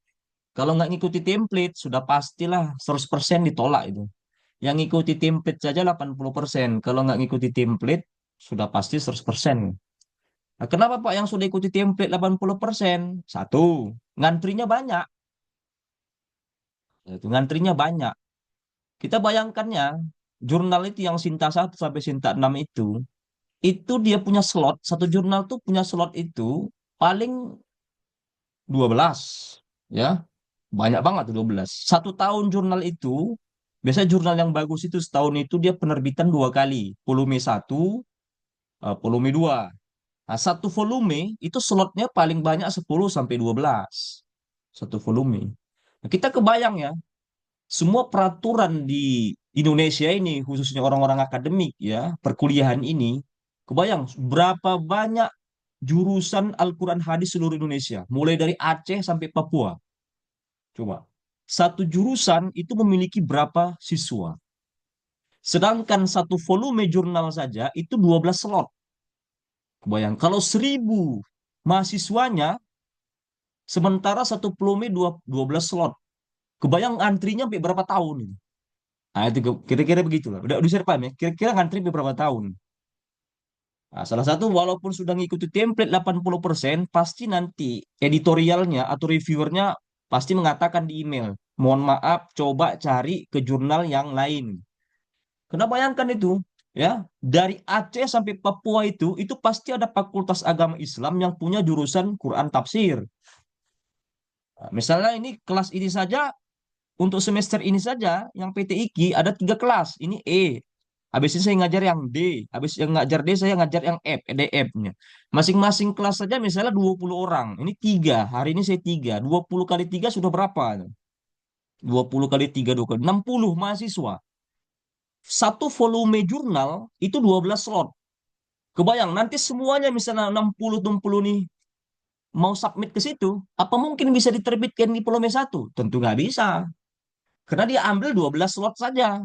Kalau nggak ngikuti template, sudah pastilah 100% ditolak itu. Yang ngikuti template saja 80%. Kalau nggak ngikuti template, sudah pasti 100%. Nah, kenapa Pak yang sudah ikuti template 80%? Satu, ngantrinya banyak. Itu ngantrinya banyak. Kita bayangkannya, jurnal itu yang Sinta 1 sampai Sinta 6 itu dia punya slot, satu jurnal tuh punya slot itu paling 12. Ya, banyak banget tuh 12. Satu tahun jurnal itu, biasanya jurnal yang bagus itu setahun itu dia penerbitan 2 kali. Volume 1, volume 2. Nah, satu volume itu slotnya paling banyak 10 sampai 12. Satu volume. Nah, kita kebayang ya, semua peraturan di Indonesia ini, khususnya orang-orang akademik ya, perkuliahan ini, kebayang berapa banyak jurusan Al-Quran hadis seluruh Indonesia, mulai dari Aceh sampai Papua. Coba, satu jurusan itu memiliki berapa siswa? Sedangkan satu volume jurnal saja itu 12 slot. Kebayang, kalau 1.000 mahasiswanya, sementara satu volume 12 slot. Kebayang antrinya sampai berapa tahun ini? Nah, itu kira-kira begitulah. Udah bisa paham ya? Kira-kira ngantri berapa tahun? Nah, salah satu walaupun sudah ngikuti template 80%, pasti nanti editorialnya atau reviewernya pasti mengatakan di email, mohon maaf, coba cari ke jurnal yang lain. Karena bayangkan itu, ya, dari Aceh sampai Papua itu pasti ada Fakultas Agama Islam yang punya jurusan Quran tafsir. Nah, misalnya ini kelas ini saja, untuk semester ini saja, yang PTIQ ada 3 kelas. Ini E. Habis ini saya ngajar yang D. Habis yang ngajar D, saya ngajar yang F, EDF-nya. Masing-masing kelas saja misalnya 20 orang. Ini 3. Hari ini saya 3. 20 kali 3 sudah berapa? 20 kali 3, 20 kali 60 mahasiswa. Satu volume jurnal itu 12 slot. Kebayang, nanti semuanya misalnya 60 nih mau submit ke situ. Apa mungkin bisa diterbitkan di volume 1? Tentu nggak bisa. Karena dia ambil 12 slot saja.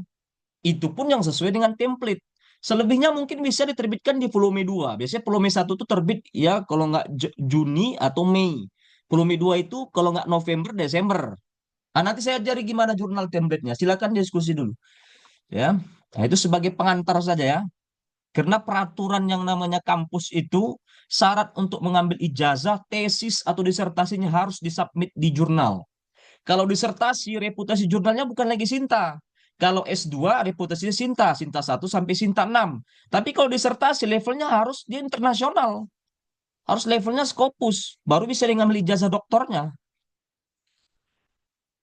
Itu pun yang sesuai dengan template. Selebihnya mungkin bisa diterbitkan di volume 2. Biasanya volume 1 itu terbit ya kalau nggak Juni atau Mei. Volume 2 itu kalau nggak November, Desember. Nah, nanti saya ajari gimana jurnal template-nya. Silakan diskusi dulu. Ya. Nah, itu sebagai pengantar saja ya. Karena peraturan yang namanya kampus itu syarat untuk mengambil ijazah, tesis atau disertasinya harus disubmit di jurnal. Kalau disertasi, reputasi jurnalnya bukan lagi Sinta. Kalau S2, reputasinya Sinta, Sinta 1 sampai Sinta 6. Tapi kalau disertasi, levelnya harus dia internasional. Harus levelnya Scopus. Baru bisa ngambil ijazah doktornya.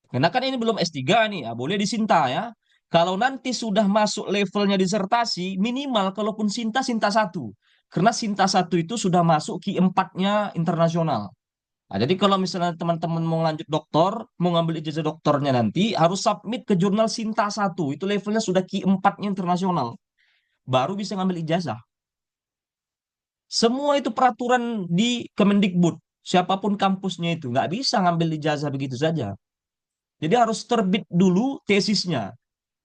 Karena kan ini belum S3 nih, ya, boleh di Sinta ya. Kalau nanti sudah masuk levelnya disertasi, minimal kalaupun Sinta, Sinta 1. Karena Sinta 1 itu sudah masuk Q4-nya internasional. Nah, jadi kalau misalnya teman-teman mau lanjut doktor, mau ngambil ijazah doktornya nanti, harus submit ke jurnal Sinta 1. Itu levelnya sudah Q4-nya internasional. Baru bisa ngambil ijazah. Semua itu peraturan di Kemendikbud. Siapapun kampusnya itu. Nggak bisa ngambil ijazah begitu saja. Jadi harus terbit dulu tesisnya.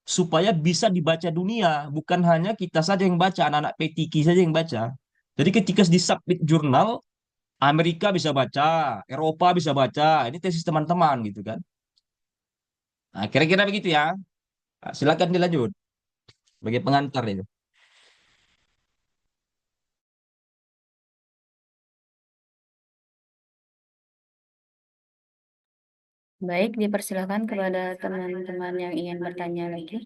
Supaya bisa dibaca dunia. Bukan hanya kita saja yang baca, anak-anak PTQ saja yang baca. Jadi ketika disubmit jurnal, Amerika bisa baca, Eropa bisa baca. Ini tesis teman-teman gitu kan. Nah, kira-kira begitu ya. Nah, silakan dilanjut sebagai pengantar itu. Baik, dipersilakan kepada teman-teman yang ingin bertanya lagi.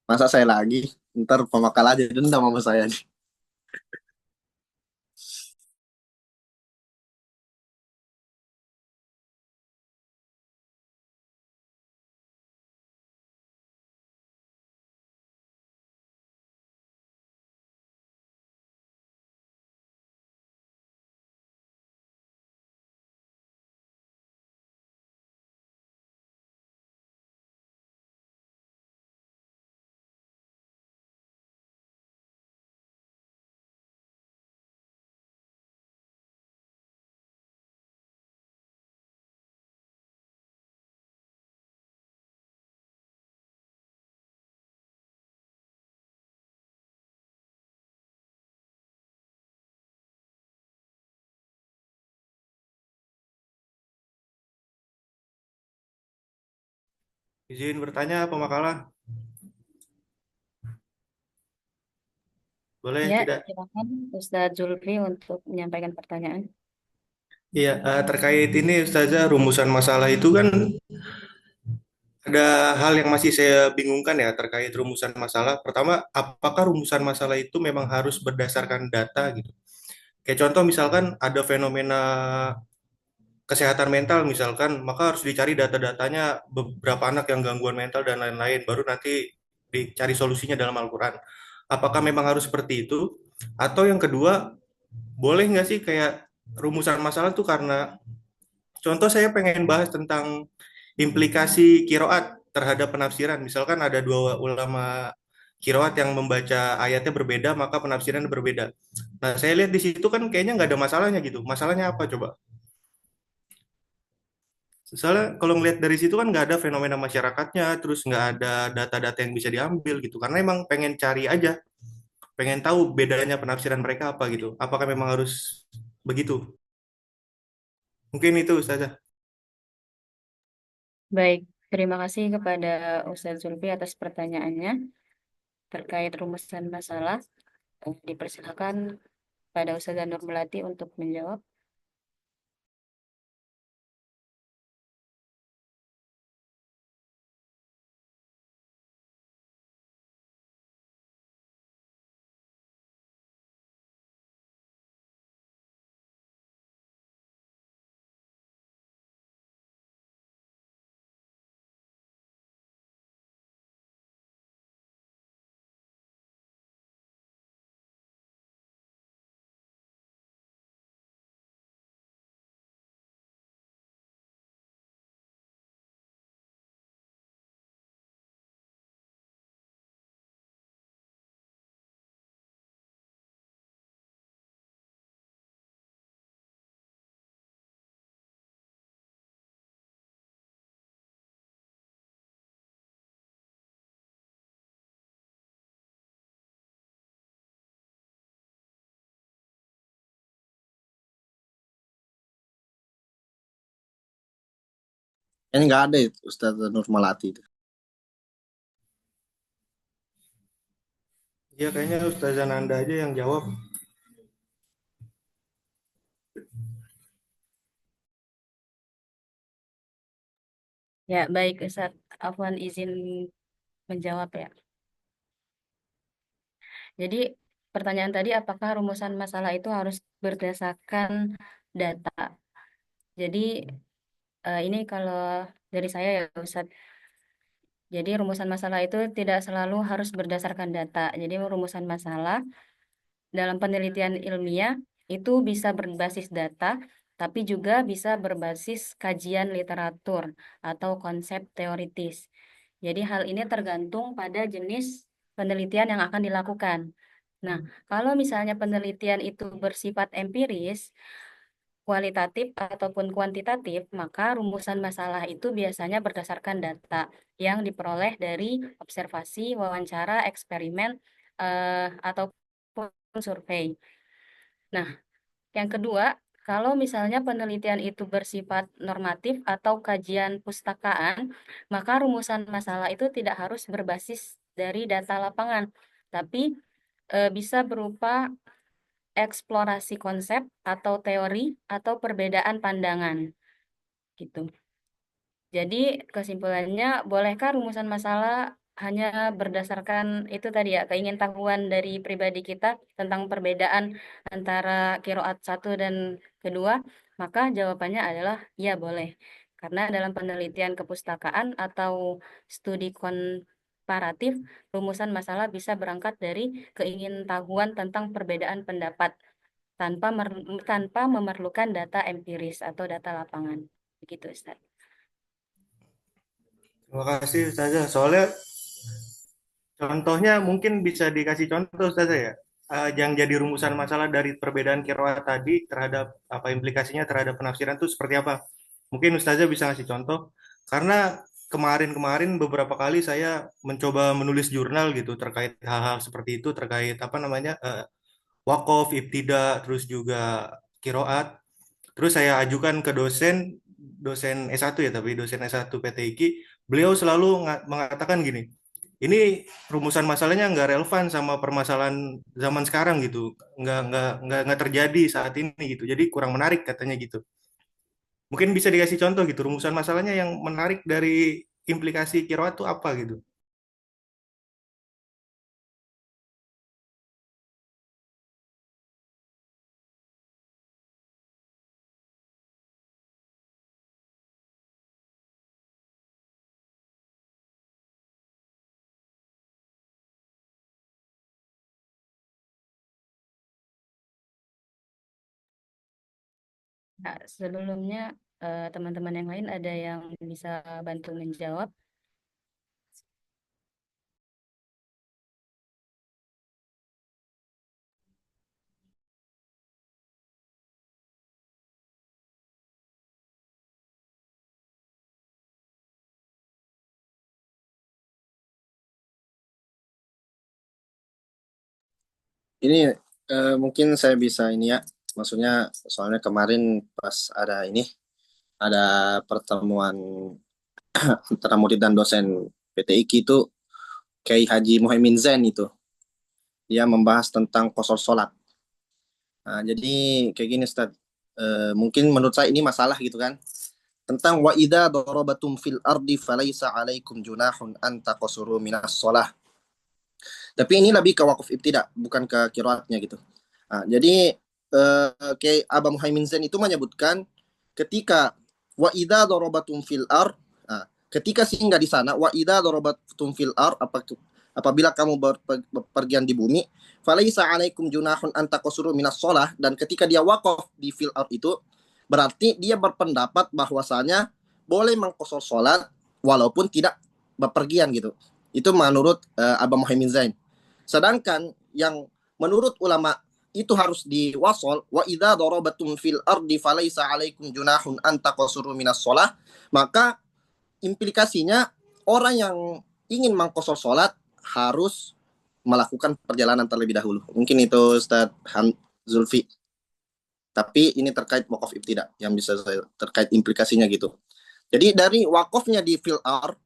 Masa saya lagi? Ntar pemakal aja dendam sama saya nih. Izin bertanya pemakalah, boleh Ya, tidak? silakan Ustadz Zulfi untuk menyampaikan pertanyaan. Iya, terkait ini Ustazah, rumusan masalah itu kan ada hal yang masih saya bingungkan ya terkait rumusan masalah. Pertama, apakah rumusan masalah itu memang harus berdasarkan data gitu? Kayak contoh misalkan ada fenomena kesehatan mental misalkan, maka harus dicari data-datanya beberapa anak yang gangguan mental dan lain-lain, baru nanti dicari solusinya dalam Al-Quran. Apakah memang harus seperti itu? Atau yang kedua, boleh nggak sih kayak rumusan masalah tuh karena contoh saya pengen bahas tentang implikasi kiroat terhadap penafsiran. Misalkan ada dua ulama kiroat yang membaca ayatnya berbeda, maka penafsirannya berbeda. Nah, saya lihat di situ kan kayaknya nggak ada masalahnya gitu. Masalahnya apa coba? Soalnya kalau ngelihat dari situ kan nggak ada fenomena masyarakatnya, terus nggak ada data-data yang bisa diambil gitu. Karena emang pengen cari aja, pengen tahu bedanya penafsiran mereka apa gitu. Apakah memang harus begitu? Mungkin itu Ustazah. Baik, terima kasih kepada Ustadz Zulfi atas pertanyaannya terkait rumusan masalah. Dipersilakan pada Ustazah Nur Melati untuk menjawab. Kayaknya nggak ada itu Ustaz Nur Malati itu. Ya kayaknya Ustazah Nanda aja yang jawab. Ya, baik Ustadz. Afwan izin menjawab ya. Jadi pertanyaan tadi apakah rumusan masalah itu harus berdasarkan data? Jadi ini kalau dari saya ya Ustadz. Jadi rumusan masalah itu tidak selalu harus berdasarkan data. Jadi rumusan masalah dalam penelitian ilmiah itu bisa berbasis data, tapi juga bisa berbasis kajian literatur atau konsep teoritis. Jadi hal ini tergantung pada jenis penelitian yang akan dilakukan. Nah, kalau misalnya penelitian itu bersifat empiris, kualitatif ataupun kuantitatif, maka rumusan masalah itu biasanya berdasarkan data yang diperoleh dari observasi, wawancara, eksperimen, ataupun survei. Nah, yang kedua, kalau misalnya penelitian itu bersifat normatif atau kajian pustakaan, maka rumusan masalah itu tidak harus berbasis dari data lapangan, tapi bisa berupa eksplorasi konsep atau teori atau perbedaan pandangan gitu. Jadi kesimpulannya, bolehkah rumusan masalah hanya berdasarkan itu tadi ya, keingintahuan dari pribadi kita tentang perbedaan antara kiroat satu dan kedua, maka jawabannya adalah ya boleh. Karena dalam penelitian kepustakaan atau studi komparatif, rumusan masalah bisa berangkat dari keingintahuan tentang perbedaan pendapat tanpa memerlukan data empiris atau data lapangan. Begitu, Ustaz. Terima kasih Ustazah. Soalnya contohnya mungkin bisa dikasih contoh Ustazah ya. Yang jadi rumusan masalah dari perbedaan kiroat tadi terhadap apa implikasinya terhadap penafsiran itu seperti apa? Mungkin Ustazah bisa ngasih contoh. Karena kemarin-kemarin beberapa kali saya mencoba menulis jurnal gitu terkait hal-hal seperti itu, terkait apa namanya wakaf, ibtida, terus juga kiroat. Terus saya ajukan ke dosen S1 ya, tapi dosen S1 PTIQ, beliau selalu mengatakan gini, ini rumusan masalahnya nggak relevan sama permasalahan zaman sekarang gitu, nggak terjadi saat ini gitu, jadi kurang menarik katanya gitu. Mungkin bisa dikasih contoh gitu, rumusan masalahnya yang menarik dari implikasi kiroat itu apa gitu. Nah, sebelumnya teman-teman yang lain ada yang bisa bantu menjawab. Ini mungkin saya bisa ini ya. Maksudnya soalnya kemarin pas ada pertemuan antara murid dan dosen PTIQ itu Kiai Haji Muhaimin Zain itu. Dia membahas tentang qasar sholat. Nah, jadi kayak gini Ustaz. Mungkin menurut saya ini masalah gitu kan. Tentang wa idza darabatum fil ardi falaisa alaikum junahun an taqsuru minas shalah. Tapi ini lebih ke wakaf ibtida, bukan ke qiraatnya gitu. Nah, jadi kayak Aba Muhaimin Zain itu menyebutkan ketika wa idza darabatum fil ard, nah, ketika singgah di sana wa idza darabatum fil ard, apabila kamu berpergian di bumi, falaisa alaikum junahun an taqsuru minas shalah, dan ketika dia wakaf di fil ard itu berarti dia berpendapat bahwasanya boleh mengqasar salat walaupun tidak bepergian gitu. Itu menurut Aba Muhaimin Zain. Sedangkan yang menurut ulama itu harus diwasol wa idza darabatum fil ardi falaisa alaikum junahun an taqsuru minas shalah, maka implikasinya orang yang ingin mengqasar salat harus melakukan perjalanan terlebih dahulu. Mungkin itu Ustaz Zulfi. Tapi ini terkait wakaf ibtida yang bisa saya terkait implikasinya gitu. Jadi dari wakafnya di fil ard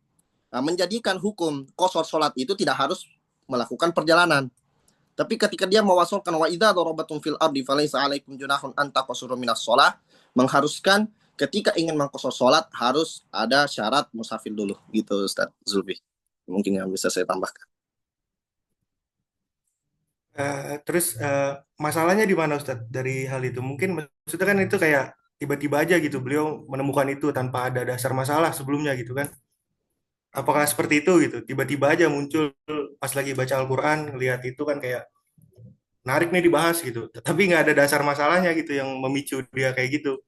menjadikan hukum qasar salat itu tidak harus melakukan perjalanan. Tapi ketika dia mewasolkan wa idza darabatum fil ardi falaisa alaikum junahun an taqsuru minas shalah, mengharuskan ketika ingin mengqasar salat harus ada syarat musafir dulu gitu Ustaz Zulfi. Mungkin yang bisa saya tambahkan. Terus masalahnya di mana Ustadz dari hal itu? Mungkin maksudnya kan itu kayak tiba-tiba aja gitu beliau menemukan itu tanpa ada dasar masalah sebelumnya gitu kan? Apakah seperti itu gitu? Tiba-tiba aja muncul pas lagi baca Al-Quran, lihat itu kan kayak menarik nih dibahas gitu. Tapi nggak ada dasar masalahnya gitu yang memicu dia kayak gitu.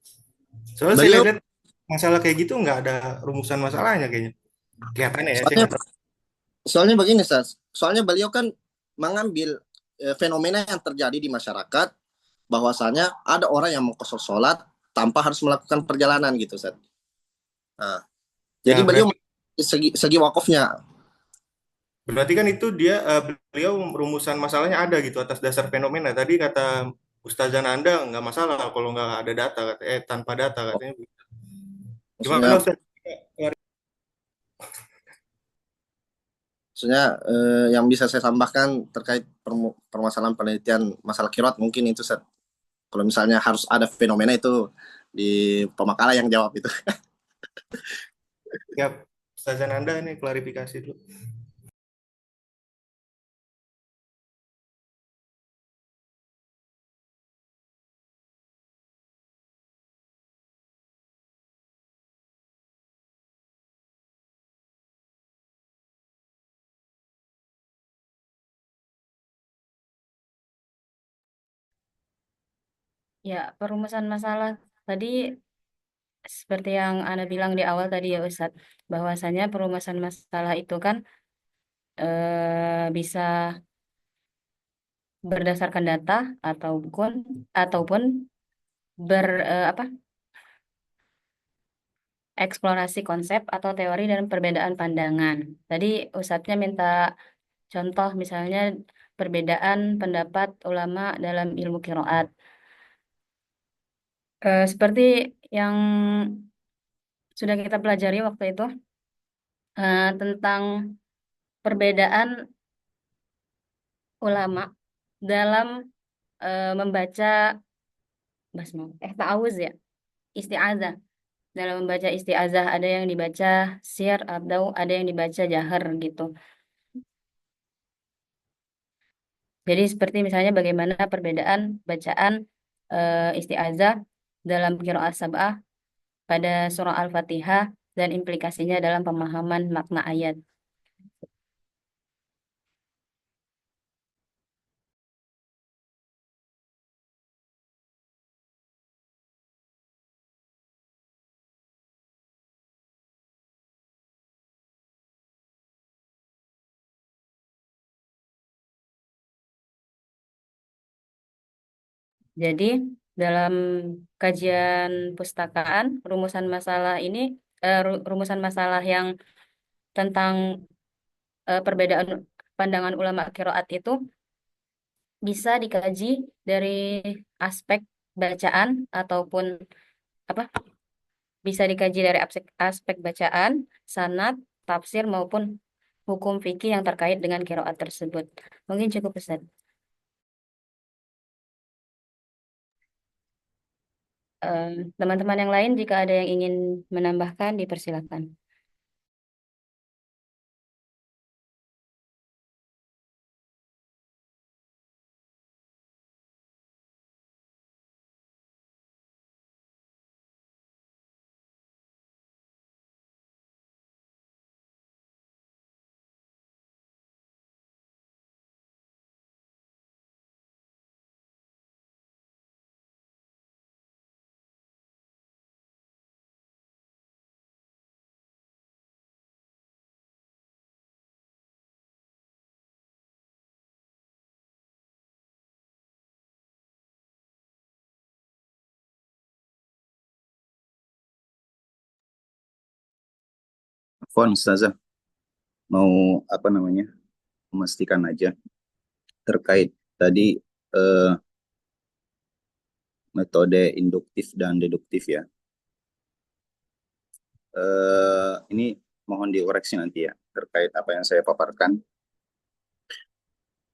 Soalnya saya Beliau lihat masalah kayak gitu nggak ada rumusan masalahnya kayaknya. Kelihatannya ya, saya soalnya nggak tahu. soalnya begini Ustaz. Soalnya beliau kan mengambil fenomena yang terjadi di masyarakat bahwasanya ada orang yang mengqasar salat tanpa harus melakukan perjalanan gitu Ustaz. Nah, Ya jadi beliau berarti segi wakafnya. berarti kan itu dia beliau rumusan masalahnya ada gitu atas dasar fenomena. Tadi kata Ustazah Nanda nggak masalah kalau nggak ada data, tanpa data katanya. Gimana Maksudnya Ustaz? maksudnya yang bisa saya tambahkan terkait permasalahan penelitian masalah kirat mungkin itu Ustaz. Kalau misalnya harus ada fenomena itu di pemakalah yang jawab itu. Ya, Ustazah Nanda ini klarifikasi dulu. Ya, perumusan masalah tadi seperti yang Ana bilang di awal tadi ya Ustadz, bahwasanya perumusan masalah itu kan bisa berdasarkan data ataupun apa eksplorasi konsep atau teori dan perbedaan pandangan. Tadi Ustadznya minta contoh misalnya perbedaan pendapat ulama dalam ilmu qiraat. Seperti yang sudah kita pelajari waktu itu tentang perbedaan ulama dalam membaca ta'awuz ya, isti'azah. Dalam membaca isti'azah ada yang dibaca sir atau ada yang dibaca jahar gitu. Jadi seperti misalnya bagaimana perbedaan bacaan isti'azah dalam qiraat sab'ah pada surah Al-Fatihah dan implikasinya dalam pemahaman makna ayat. Jadi dalam kajian pustakaan rumusan masalah yang tentang perbedaan pandangan ulama qiraat itu bisa dikaji dari aspek bacaan ataupun apa bisa dikaji dari aspek bacaan, sanad, tafsir maupun hukum fikih yang terkait dengan qiraat tersebut. Mungkin cukup Ustaz. Teman-teman yang lain jika ada yang ingin menambahkan dipersilakan. Fon, Ustazah, mau apa namanya memastikan aja terkait tadi eh, metode induktif dan deduktif ya. Ini mohon dikoreksi nanti ya terkait apa yang saya paparkan.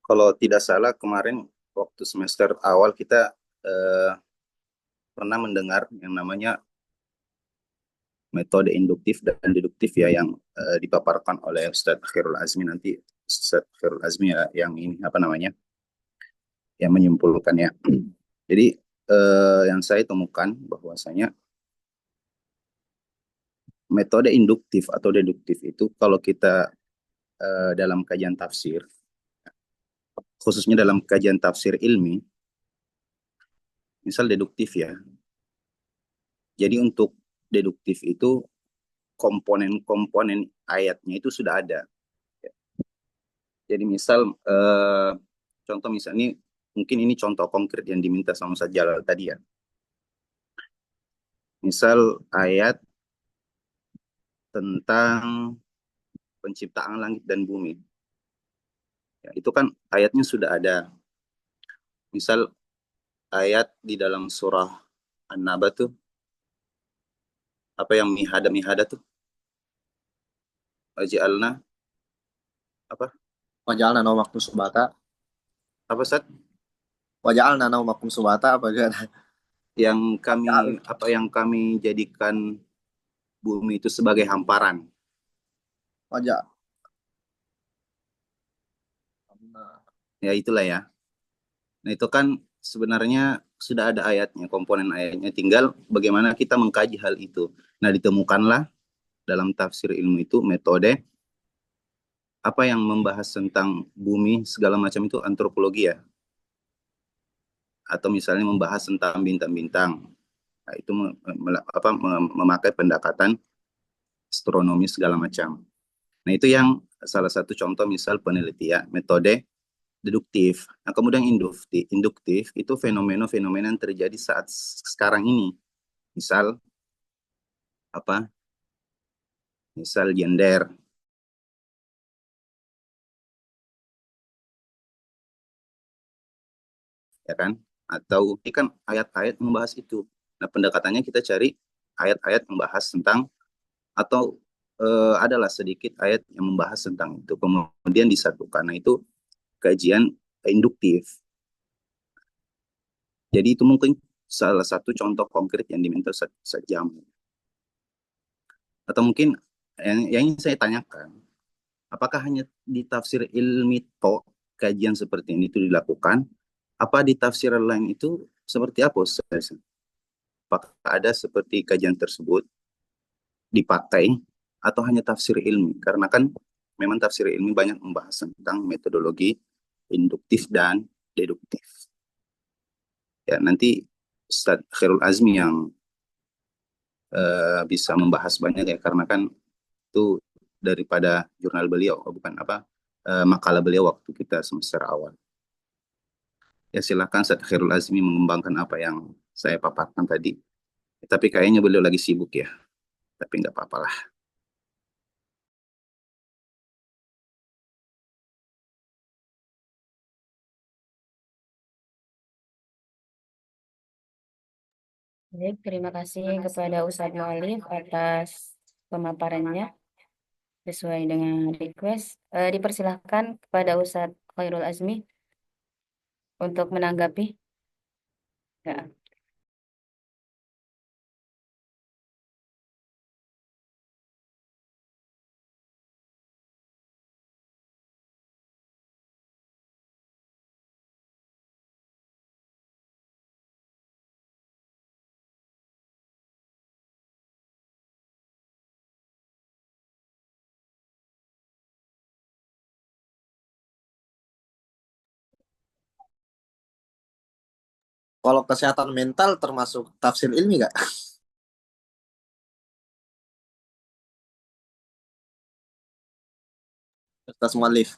Kalau tidak salah kemarin waktu semester awal kita pernah mendengar yang namanya metode induktif dan deduktif ya yang dipaparkan oleh Ustadz Khairul Azmi nanti. Ustadz Khairul Azmi ya yang ini apa namanya yang menyimpulkannya. Jadi yang saya temukan bahwasanya metode induktif atau deduktif itu kalau kita dalam kajian tafsir, khususnya dalam kajian tafsir ilmi, misal deduktif ya. Jadi untuk deduktif itu komponen-komponen ayatnya itu sudah ada. Jadi misal contoh misalnya mungkin ini contoh konkret yang diminta sama Ustaz Jalal tadi ya. Misal ayat tentang penciptaan langit dan bumi. Ya, itu kan ayatnya sudah ada. Misal ayat di dalam surah An-Naba tuh, apa yang mihada tuh? Waja'alna, apa? Waja'alna naumakum subata. Apa Ustaz? Waja'alna naumakum subata apa gitu. Yang kami jadikan bumi itu sebagai hamparan. Wajah. Ya itulah ya. Nah itu kan sebenarnya sudah ada ayatnya, komponen ayatnya. Tinggal bagaimana kita mengkaji hal itu. Nah ditemukanlah dalam tafsir ilmu itu metode apa yang membahas tentang bumi segala macam itu antropologi ya. atau misalnya membahas tentang bintang-bintang. Nah, itu memakai pendekatan astronomi segala macam. Nah, itu yang salah satu contoh misal penelitian metode deduktif. Nah, kemudian induktif itu fenomena-fenomena yang terjadi saat sekarang ini. Misal apa? Misal gender. Ya kan? Atau ini kan ayat-ayat membahas itu. Nah, pendekatannya kita cari ayat-ayat membahas tentang atau adalah sedikit ayat yang membahas tentang itu. Kemudian disatukan. Nah, itu kajian induktif. Jadi itu mungkin salah satu contoh konkret yang diminta sejam. Atau mungkin yang ingin saya tanyakan, apakah hanya di tafsir ilmi kajian seperti ini itu dilakukan? Apa di tafsir lain itu seperti apa, Ustaz? Apakah ada seperti kajian tersebut dipakai atau hanya tafsir ilmi? Karena kan memang tafsir ilmi banyak membahas tentang metodologi induktif dan deduktif. Ya, nanti Ustaz Khairul Azmi yang bisa membahas banyak ya, karena kan itu daripada jurnal beliau, bukan makalah beliau waktu kita semester awal. Ya, silakan Ustaz Khairul Azmi mengembangkan apa yang saya paparkan tadi. Tapi kayaknya beliau lagi sibuk ya. Tapi nggak apa-apa lah. Baik, terima kasih kepada Ustadz Mualif atas pemaparannya sesuai dengan request. Dipersilahkan kepada Ustadz Khairul Azmi untuk menanggapi. Ya. Kalau kesehatan mental termasuk tafsir ilmi nggak? Ustaz Mualif.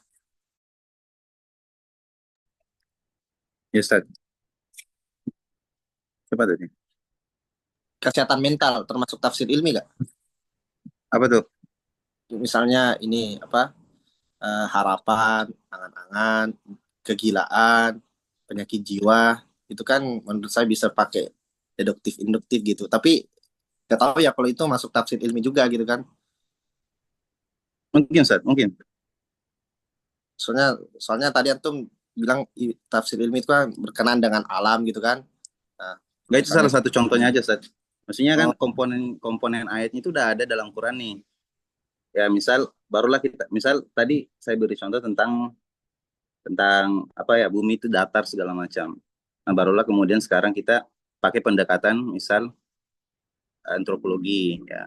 Ya, Ustaz. Coba tadi. Kesehatan mental termasuk tafsir ilmi nggak? Apa tuh? Misalnya ini harapan, angan-angan, kegilaan, penyakit jiwa, itu kan menurut saya bisa pakai deduktif induktif gitu. Tapi nggak tahu ya kalau itu masuk tafsir ilmi juga gitu kan. Mungkin, Ustaz, mungkin. Soalnya tadi antum bilang tafsir ilmi itu kan berkenaan dengan alam gitu kan. Nah, Nggak, itu misalnya salah satu contohnya aja, Ustaz. Maksudnya kan oh, komponen ayatnya itu udah ada dalam Quran nih. Ya, misal tadi saya beri contoh tentang apa ya, bumi itu datar segala macam. Nah, barulah kemudian sekarang kita pakai pendekatan misal antropologi ya.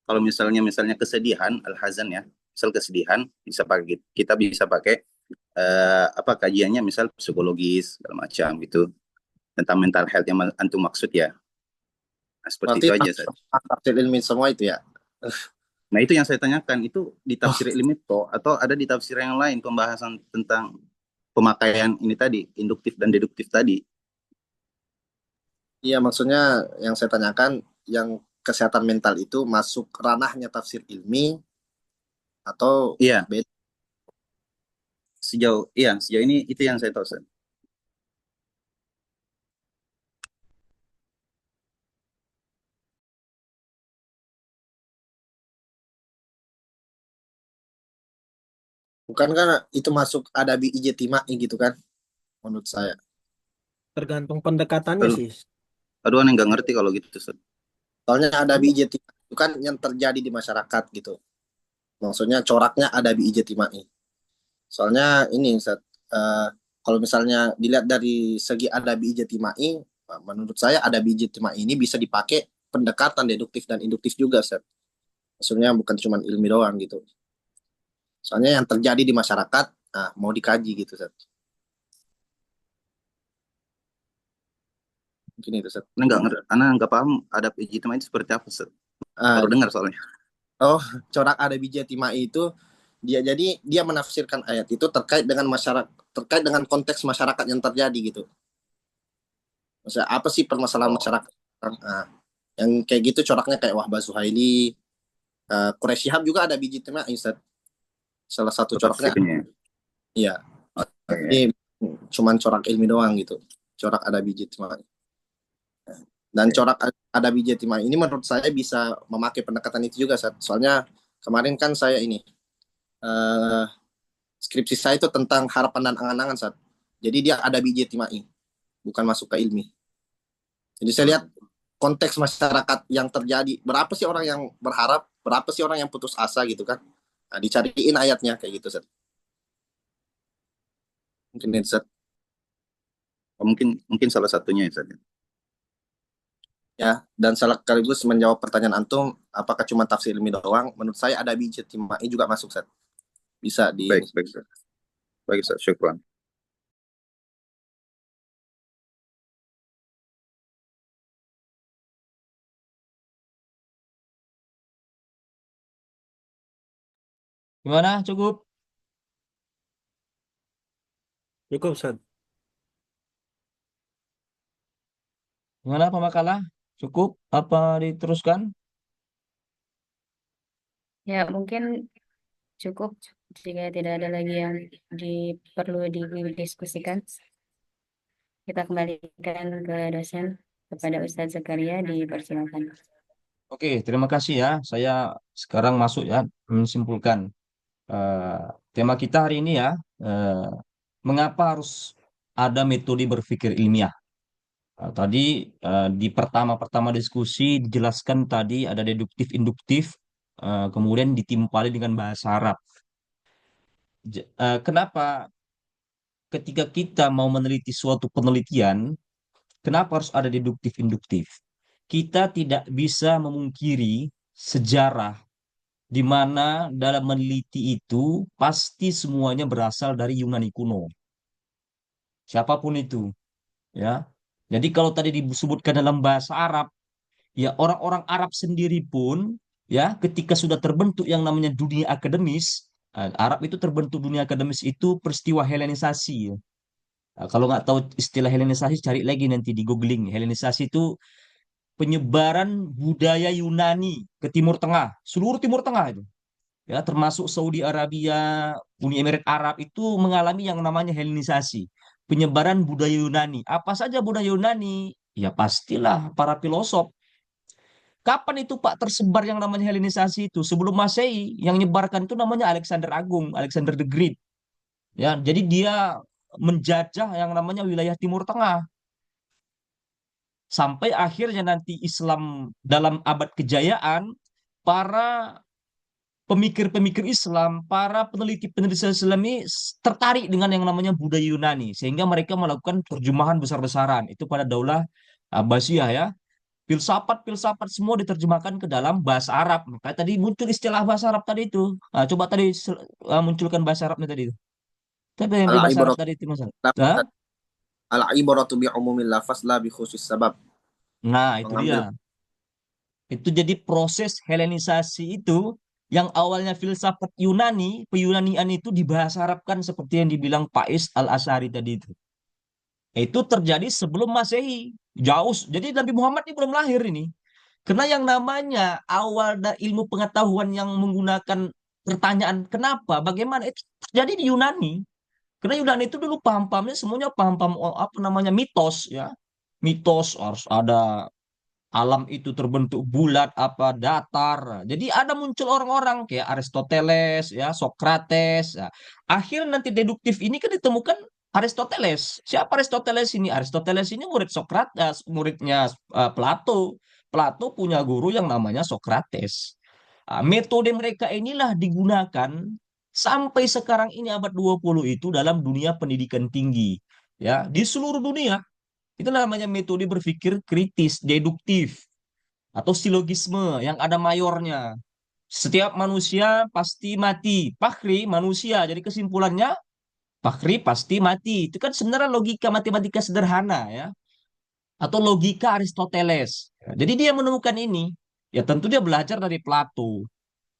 Kalau misalnya kesedihan, al-hazan ya, misal kesedihan kita bisa pakai kajiannya misal psikologis segala macam gitu, tentang mental health yang antum maksud ya. Nah, seperti berarti itu aja saja. tafsir ilmi semua itu ya. Nah, itu yang saya tanyakan, itu di tafsir ilmi atau ada di tafsir yang lain pembahasan tentang pemakaian ini tadi, induktif dan deduktif tadi. Iya, maksudnya yang saya tanyakan yang kesehatan mental itu masuk ranahnya tafsir ilmi atau Iya, beda? sejauh ini itu yang saya tahu, Ustaz. Bukan kan itu masuk adabi ijtimai gitu kan menurut saya. Tergantung pendekatannya Aduh, sih. aduh, aneh nggak ngerti kalau gitu, Ustaz. Soalnya adabi ijtimai itu kan yang terjadi di masyarakat gitu. Maksudnya coraknya adabi ijtimai. Soalnya ini Ustaz, kalau misalnya dilihat dari segi adabi ijtimai, menurut saya adabi ijtimai ini bisa dipakai pendekatan deduktif dan induktif juga, Ustaz. Maksudnya bukan cuma ilmi doang gitu. Soalnya yang terjadi di masyarakat, mau dikaji gitu, Ustaz. Mungkin itu Ustaz. Karena nggak ngerti, karena nggak paham adab ijtimai itu seperti apa, Ustaz. Ah, Baru dengar soalnya. oh, corak ada biji timai itu dia menafsirkan ayat itu terkait dengan masyarakat, terkait dengan konteks masyarakat yang terjadi gitu. Maksudnya apa sih permasalahan Oh, masyarakat? Nah, yang kayak gitu coraknya kayak Wahbah Zuhaili, Quraisy Shihab juga ada biji timai Ustaz. Salah satu corak coraknya, itunya. iya. Oh, iya. Ini cuman corak ilmi doang gitu. Corak ada biji timai. Dan corak ada biji timai ini menurut saya bisa memakai pendekatan itu juga, Ustaz. Soalnya kemarin kan saya ini eh, skripsi saya itu tentang harapan dan angan-angan, Ustaz. Jadi dia ada biji timai, bukan masuk ke ilmi. Jadi saya lihat konteks masyarakat yang terjadi. Berapa sih orang yang berharap, berapa sih orang yang putus asa gitu kan. Nah, dicariin ayatnya kayak gitu, Ustaz. Mungkin itu, Ustaz. Oh, mungkin salah satunya ya, Ustaz. Ya, dan sekaligus menjawab pertanyaan antum, apakah cuma tafsir ilmi doang? Menurut saya ada biji timai juga masuk, Ustaz. Bisa di Baik, baik, Ustaz. Baik, Ustaz. Syukran. Gimana? Cukup? Cukup, Ustaz. Gimana Pak Makalah? Cukup? Apa diteruskan? Ya, mungkin cukup jika tidak ada lagi yang perlu didiskusikan. Kita kembalikan ke dosen, kepada Ustadz Zakaria, dipersilakan. Oke, terima kasih ya. Saya sekarang masuk ya, menyimpulkan eh, tema kita hari ini ya. eh, Mengapa harus ada metode berpikir ilmiah? Tadi di pertama-pertama diskusi dijelaskan tadi ada deduktif, induktif, kemudian ditimpali dengan bahasa Arab. Kenapa ketika kita mau meneliti suatu penelitian, kenapa harus ada deduktif, induktif? Kita tidak bisa memungkiri sejarah di mana dalam meneliti itu pasti semuanya berasal dari Yunani kuno. Siapapun itu, ya. Jadi kalau tadi disebutkan dalam bahasa Arab, ya orang-orang Arab sendiri pun ya ketika sudah terbentuk yang namanya dunia akademis, Arab itu terbentuk dunia akademis itu peristiwa Helenisasi. Ya. Kalau nggak tahu istilah Helenisasi cari lagi nanti di googling. Helenisasi itu penyebaran budaya Yunani ke Timur Tengah, seluruh Timur Tengah itu. Ya, termasuk Saudi Arabia, Uni Emirat Arab itu mengalami yang namanya Helenisasi, penyebaran budaya Yunani. Apa saja budaya Yunani? Ya pastilah para filosof. Kapan itu Pak tersebar yang namanya Helenisasi itu? Sebelum Masehi, yang menyebarkan itu namanya Alexander Agung, Alexander the Great. Ya, jadi dia menjajah yang namanya wilayah Timur Tengah. Sampai akhirnya nanti Islam dalam abad kejayaan, para pemikir-pemikir Islam, para peneliti-peneliti Islam ini tertarik dengan yang namanya budaya Yunani. Sehingga mereka melakukan terjemahan besar-besaran. Itu pada Daulah Abbasiyah ya. Filsafat-filsafat semua diterjemahkan ke dalam bahasa Arab. Maka tadi muncul istilah bahasa Arab tadi itu. Nah, coba tadi munculkan bahasa Arabnya tadi itu. Tapi yang di bahasa Arab al-ibaratu tadi itu Mas. Hah? al-ibaratu bi umumil lafaz la bi khusus sabab. Nah, itu dia. Mengambil Itu jadi proses Helenisasi itu yang awalnya filsafat Yunani, Yunanian itu dibahasa Arabkan seperti yang dibilang Pais Al-Asy'ari tadi itu. Itu terjadi sebelum Masehi. Jauh. Jadi Nabi Muhammad ini belum lahir ini. Karena yang namanya awal ilmu pengetahuan yang menggunakan pertanyaan kenapa, bagaimana itu terjadi di Yunani. Karena Yunani itu dulu paham-pahamnya semuanya paham-paham apa namanya mitos ya. Mitos harus ada alam itu terbentuk bulat apa datar. Jadi ada muncul orang-orang kayak Aristoteles ya, Sokrates. Ya. Akhirnya nanti deduktif ini kan ditemukan Aristoteles. Siapa Aristoteles ini? Aristoteles ini murid Sokrates, muridnya Plato. Plato punya guru yang namanya Sokrates. Metode mereka inilah digunakan sampai sekarang ini abad 20 itu dalam dunia pendidikan tinggi. Ya, di seluruh dunia itu namanya metode berpikir kritis, deduktif, atau silogisme yang ada mayornya. Setiap manusia pasti mati. Pakhri manusia. Jadi kesimpulannya, Pakhri pasti mati. Itu kan sebenarnya logika matematika sederhana ya. atau logika Aristoteles. Jadi dia menemukan ini. Ya tentu dia belajar dari Plato.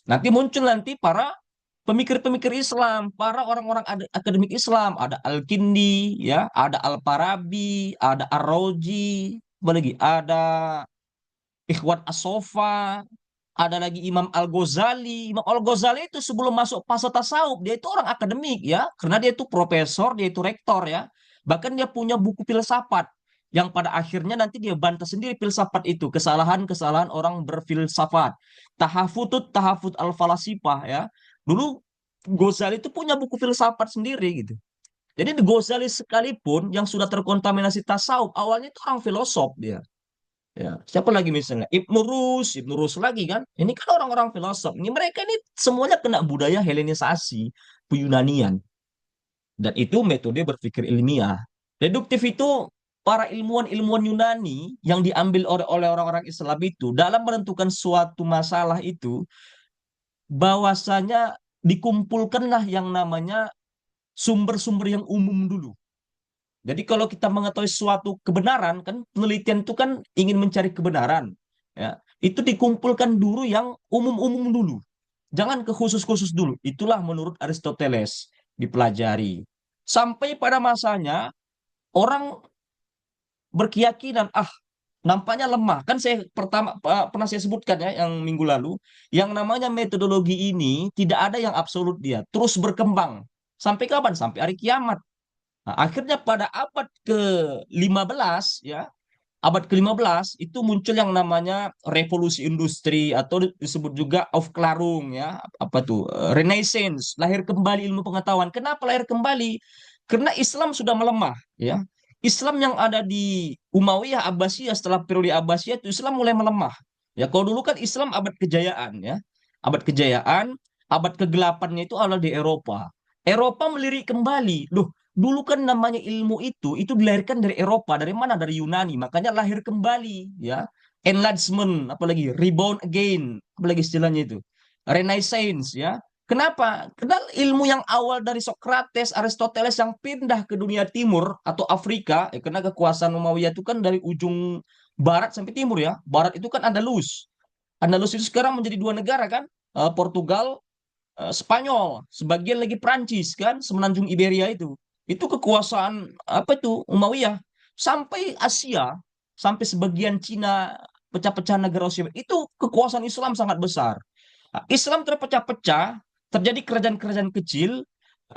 Nanti muncul nanti para pemikir-pemikir Islam, para orang-orang akademik Islam, ada Al-Kindi, ya, ada Al-Farabi, ada Ar-Razi, apa lagi? Ada Ikhwan As-Sofa, ada lagi Imam Al-Ghazali. Imam Al-Ghazali itu sebelum masuk fase tasawuf, dia itu orang akademik ya, karena dia itu profesor, dia itu rektor ya. Bahkan dia punya buku filsafat yang pada akhirnya nanti dia bantah sendiri filsafat itu, kesalahan-kesalahan orang berfilsafat. Tahafut al-falasifah ya. Dulu Ghazali itu punya buku filsafat sendiri gitu. Jadi Ghazali sekalipun yang sudah terkontaminasi tasawuf, awalnya itu orang filosof dia. Ya, siapa lagi misalnya? Ibnu Rus lagi kan? Ini kan orang-orang filosof. Ini mereka ini semuanya kena budaya Helenisasi, Yunanian. Dan itu metode berpikir ilmiah. Deduktif itu para ilmuwan-ilmuwan Yunani yang diambil oleh orang-orang Islam itu dalam menentukan suatu masalah itu, bahwasanya dikumpulkanlah yang namanya sumber-sumber yang umum dulu. Jadi kalau kita mengetahui suatu kebenaran, kan penelitian itu kan ingin mencari kebenaran. Ya, itu dikumpulkan dulu yang umum-umum dulu. Jangan ke khusus-khusus dulu. Itulah menurut Aristoteles dipelajari. Sampai pada masanya orang berkeyakinan, nampaknya lemah. Kan saya pernah saya sebutkan ya yang minggu lalu, yang namanya metodologi ini tidak ada yang absolut dia, terus berkembang. Sampai kapan? Sampai hari kiamat. Nah, akhirnya pada abad ke-15 ya, abad ke-15 itu muncul yang namanya revolusi industri atau disebut juga Aufklärung ya, apa tuh? Renaissance, lahir kembali ilmu pengetahuan. Kenapa lahir kembali? Karena Islam sudah melemah ya. Islam yang ada di Umayyah Abbasiyah setelah periode Abbasiyah itu Islam mulai melemah. Ya, kalau dulu kan Islam abad kejayaan ya. Abad kejayaan, abad kegelapannya itu awal di Eropa. Eropa melirik kembali. Loh, dulu kan namanya ilmu itu dilahirkan dari Eropa, dari mana? Dari Yunani. Makanya lahir kembali, ya. Enlargement, apalagi rebound again, apalagi istilahnya itu. Renaissance, ya. Kenapa? Karena ilmu yang awal dari Socrates, Aristoteles yang pindah ke dunia timur atau Afrika, karena kekuasaan Umayyah itu kan dari ujung barat sampai timur ya. Barat itu kan Andalus. Andalus itu sekarang menjadi dua negara kan, Portugal, Spanyol, sebagian lagi Prancis kan, semenanjung Iberia itu. Itu kekuasaan apa itu Umayyah sampai Asia, sampai sebagian Cina, pecah-pecah negara Asia. Itu kekuasaan Islam sangat besar. Nah, Islam terpecah-pecah, terjadi kerajaan-kerajaan kecil,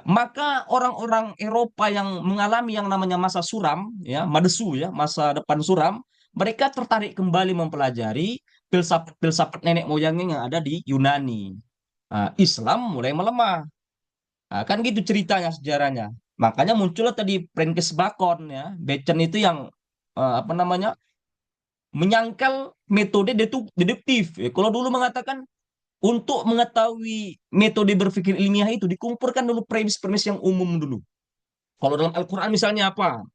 maka orang-orang Eropa yang mengalami yang namanya masa suram, ya, madesu ya, masa depan suram, mereka tertarik kembali mempelajari filsafat nenek moyangnya yang ada di Yunani. Nah, Islam mulai melemah. Nah, kan gitu ceritanya sejarahnya. Makanya muncullah tadi Francis Bacon ya, Bacon itu yang apa namanya menyangkal metode deduktif. Ya, kalau dulu mengatakan untuk mengetahui metode berpikir ilmiah itu dikumpulkan dulu premis-premis yang umum dulu. Kalau dalam Al-Quran misalnya apa?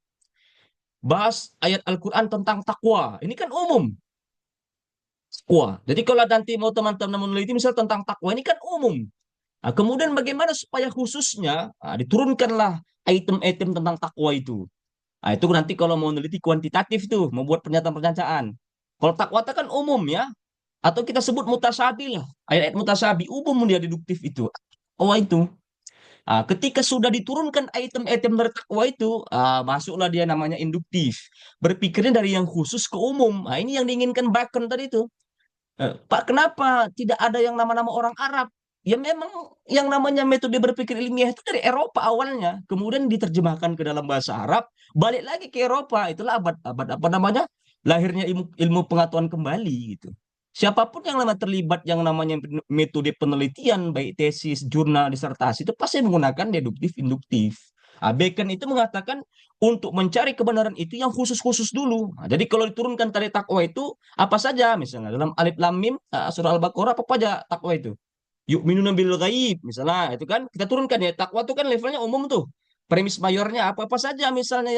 Bahas ayat Al-Quran tentang takwa. Ini kan umum. Takwa. Jadi kalau nanti mau teman-teman meneliti misal tentang takwa ini kan umum. Nah, kemudian bagaimana supaya khususnya diturunkanlah item-item tentang takwa itu. Nah, itu nanti kalau mau meneliti kuantitatif tuh, membuat pernyataan-pernyataan. Kalau takwa itu kan umum ya, atau kita sebut mutasabi lah. Ayat-ayat mutasabi umum dia deduktif itu. Oh itu. Nah, ketika sudah diturunkan item-item dari takwa itu, masuklah dia namanya induktif. Berpikirnya dari yang khusus ke umum. Nah, ini yang diinginkan Bacon tadi itu. Pak, kenapa tidak ada yang nama-nama orang Arab? Ya memang yang namanya metode berpikir ilmiah itu dari Eropa awalnya, kemudian diterjemahkan ke dalam bahasa Arab, balik lagi ke Eropa. Itulah abad apa namanya? Lahirnya ilmu pengetahuan kembali gitu. Siapapun yang namanya terlibat yang namanya metode penelitian, baik tesis, jurnal, disertasi itu pasti menggunakan deduktif, induktif. Bacon itu mengatakan untuk mencari kebenaran itu yang khusus-khusus dulu. Nah, jadi kalau diturunkan tadi takwa itu apa saja misalnya dalam Alif Lam Mim surah Al-Baqarah apa aja takwa itu? Yu'minuna bil ghaib misalnya itu kan kita turunkan ya takwa itu kan levelnya umum tuh. Premis mayornya apa-apa saja misalnya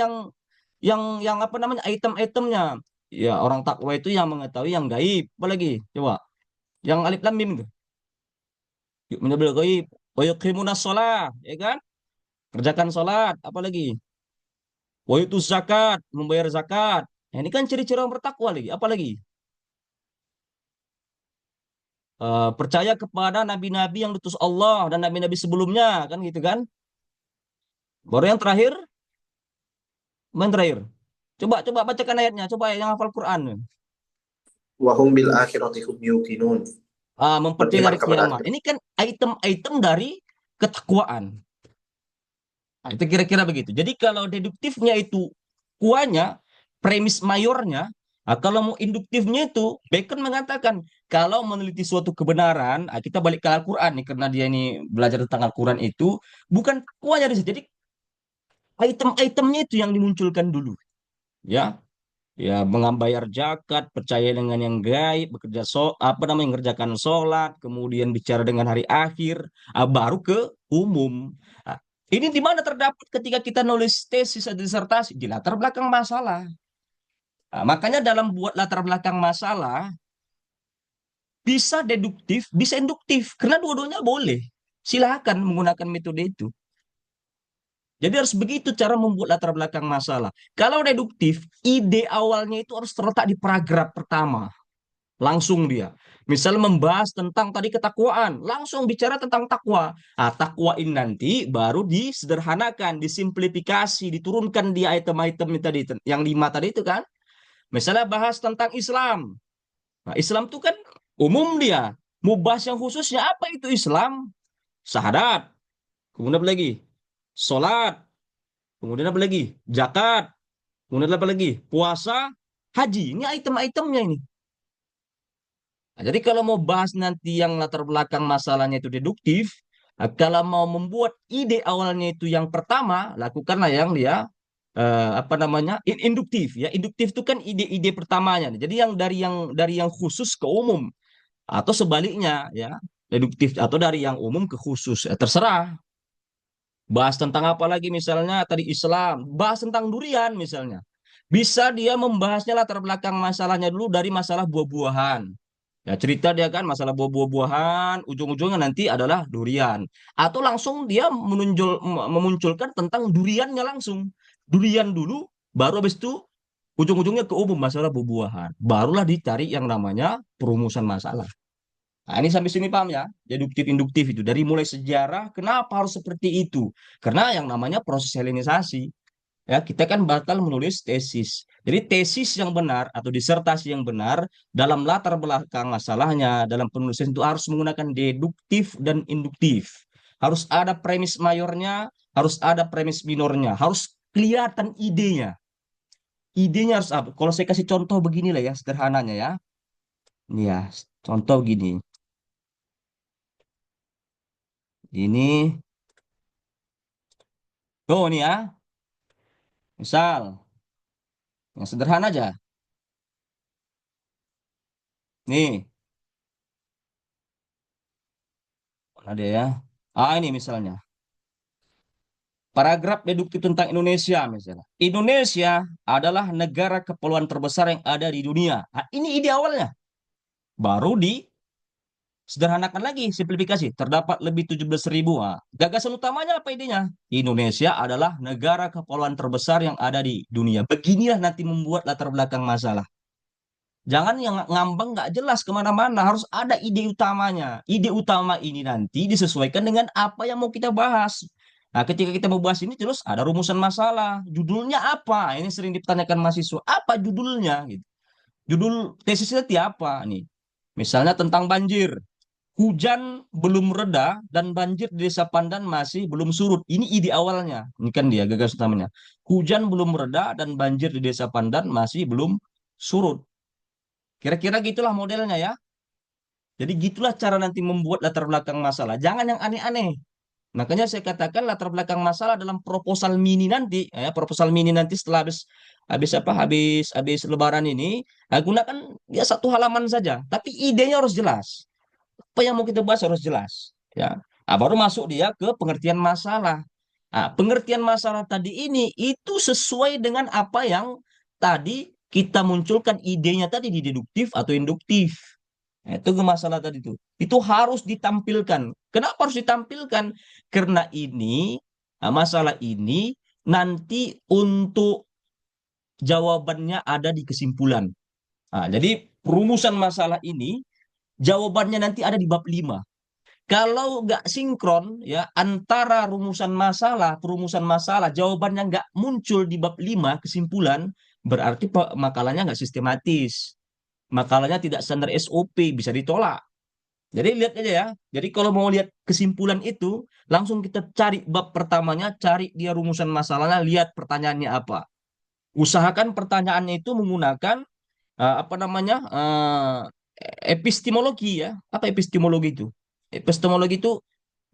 yang apa namanya item-itemnya. Ya orang takwa itu yang mengetahui yang gaib. Apalagi coba yang Alif Lam Mim tuh. Yu'minuna bil ghaib wa yuqimunas shalah ya kan? Kerjakan sholat, apalagi? Wa itu zakat, membayar zakat. Nah, ini kan ciri-ciri orang bertakwa lagi. Apa lagi? Percaya kepada nabi-nabi yang diutus Allah dan nabi-nabi sebelumnya, kan gitu kan? Baru yang terakhir, yang terakhir. Coba coba bacakan ayatnya, coba yang hafal Quran. Wahum bil akhirati hum yuqinun. Mempercayai Beriman hari kepada kiamat. akhirat. Ini kan item-item dari ketakwaan. Nah, itu kira-kira begitu. Jadi kalau deduktifnya itu kuahnya, premis mayornya, kalau mau induktifnya itu, Bacon mengatakan, kalau meneliti suatu kebenaran, kita balik ke Al-Quran nih, karena dia ini belajar tentang Al-Quran itu, bukan kuahnya di situ. Jadi item-itemnya itu yang dimunculkan dulu. Ya, ya mengambayar zakat, percaya dengan yang gaib, bekerja apa namanya, mengerjakan sholat, kemudian bicara dengan hari akhir, baru ke umum. Ah, ini di mana terdapat ketika kita nulis tesis atau disertasi di latar belakang masalah. Makanya dalam buat latar belakang masalah bisa deduktif, bisa induktif, karena dua-duanya boleh. Silakan menggunakan metode itu. Jadi harus begitu cara membuat latar belakang masalah. Kalau deduktif, ide awalnya itu harus terletak di paragraf pertama. Langsung dia. Misal membahas tentang tadi ketakwaan, langsung bicara tentang takwa. Takwa ini nanti baru disederhanakan, disimplifikasi, diturunkan di item-item tadi, yang 5 tadi itu kan. Misalnya bahas tentang Islam. Nah, Islam itu kan umum dia. Mau bahas yang khususnya apa itu Islam? Syahadat. Kemudian apa lagi? Salat. Kemudian apa lagi? Zakat. Kemudian apa lagi? Puasa, haji. Ini item-itemnya ini. Nah, jadi kalau mau bahas nanti yang latar belakang masalahnya itu deduktif, kalau mau membuat ide awalnya itu yang pertama, lakukanlah yang dia apa namanya, induktif ya. Induktif itu kan ide-ide pertamanya. Jadi yang khusus ke umum atau sebaliknya ya, deduktif atau dari yang umum ke khusus, terserah. Bahas tentang apa lagi misalnya tadi Islam, bahas tentang durian misalnya. Bisa dia membahasnya latar belakang masalahnya dulu dari masalah buah-buahan. Ya cerita dia kan masalah buah-buahan, ujung-ujungnya nanti adalah durian. Atau langsung dia memunculkan tentang duriannya langsung. Durian dulu, baru habis itu ujung-ujungnya ke umum masalah buah-buahan. Barulah dicari yang namanya perumusan masalah. Nah, ini sampai sini paham ya? Deduktif induktif itu dari mulai sejarah kenapa harus seperti itu? Karena yang namanya proses helenisasi. Ya, kita kan batal menulis tesis. Jadi tesis yang benar atau disertasi yang benar dalam latar belakang masalahnya, dalam penulisan itu harus menggunakan deduktif dan induktif. Harus ada premis mayornya, harus ada premis minornya, harus kelihatan idenya. Idenya harus apa? Kalau saya kasih contoh beginilah ya, sederhananya ya. Ini ya, contoh gini. Ini, tuh nih ya, misal, yang sederhana aja. Nih, ada ya. Ini misalnya. Paragraf deduktif tentang Indonesia misalnya. Indonesia adalah negara kepulauan terbesar yang ada di dunia. Nah, ini ide awalnya. Baru disederhanakan lagi, simplifikasi. Terdapat lebih 17.000. Nah, gagasan utamanya apa idenya? Indonesia adalah negara kepulauan terbesar yang ada di dunia. Beginilah nanti membuat latar belakang masalah. Jangan yang ngambang nggak jelas kemana-mana. Harus ada ide utamanya. Ide utama ini nanti disesuaikan dengan apa yang mau kita bahas. Nah, ketika kita mau bahas ini terus ada rumusan masalah. Judulnya apa? Ini sering dipertanyakan mahasiswa. Apa judulnya? Gitu. Judul tesisnya apa nih? Misalnya tentang banjir. Hujan belum reda dan banjir di Desa Pandan masih belum surut. Ini ide awalnya. Ini kan dia gagas utamanya. Hujan belum reda dan banjir di Desa Pandan masih belum surut. Kira-kira gitulah modelnya ya. Jadi gitulah cara nanti membuat latar belakang masalah. Jangan yang aneh-aneh. Makanya saya katakan latar belakang masalah dalam proposal mini nanti, ya, proposal mini nanti setelah habis Lebaran ini, gunakan ya 1 halaman saja. Tapi idenya harus jelas. Apa yang mau kita bahas harus jelas. Ya, baru masuk dia ke pengertian masalah. Pengertian masalah tadi ini itu sesuai dengan apa yang tadi kita munculkan idenya tadi di deduktif atau induktif. Itu ke masalah tadi itu. Itu harus ditampilkan. Kenapa harus ditampilkan? Karena ini masalah ini nanti untuk jawabannya ada di kesimpulan. Nah, jadi rumusan masalah ini jawabannya nanti ada di bab 5. Kalau nggak sinkron ya antara perumusan masalah, jawabannya nggak muncul di bab 5 kesimpulan, berarti makalahnya nggak sistematis. Makalahnya tidak standar SOP, bisa ditolak. Jadi lihat aja ya. Jadi kalau mau lihat kesimpulan itu, langsung kita cari bab pertamanya, cari dia rumusan masalahnya, lihat pertanyaannya apa. Usahakan pertanyaannya itu menggunakan apa namanya epistemologi ya. Apa epistemologi itu? Epistemologi itu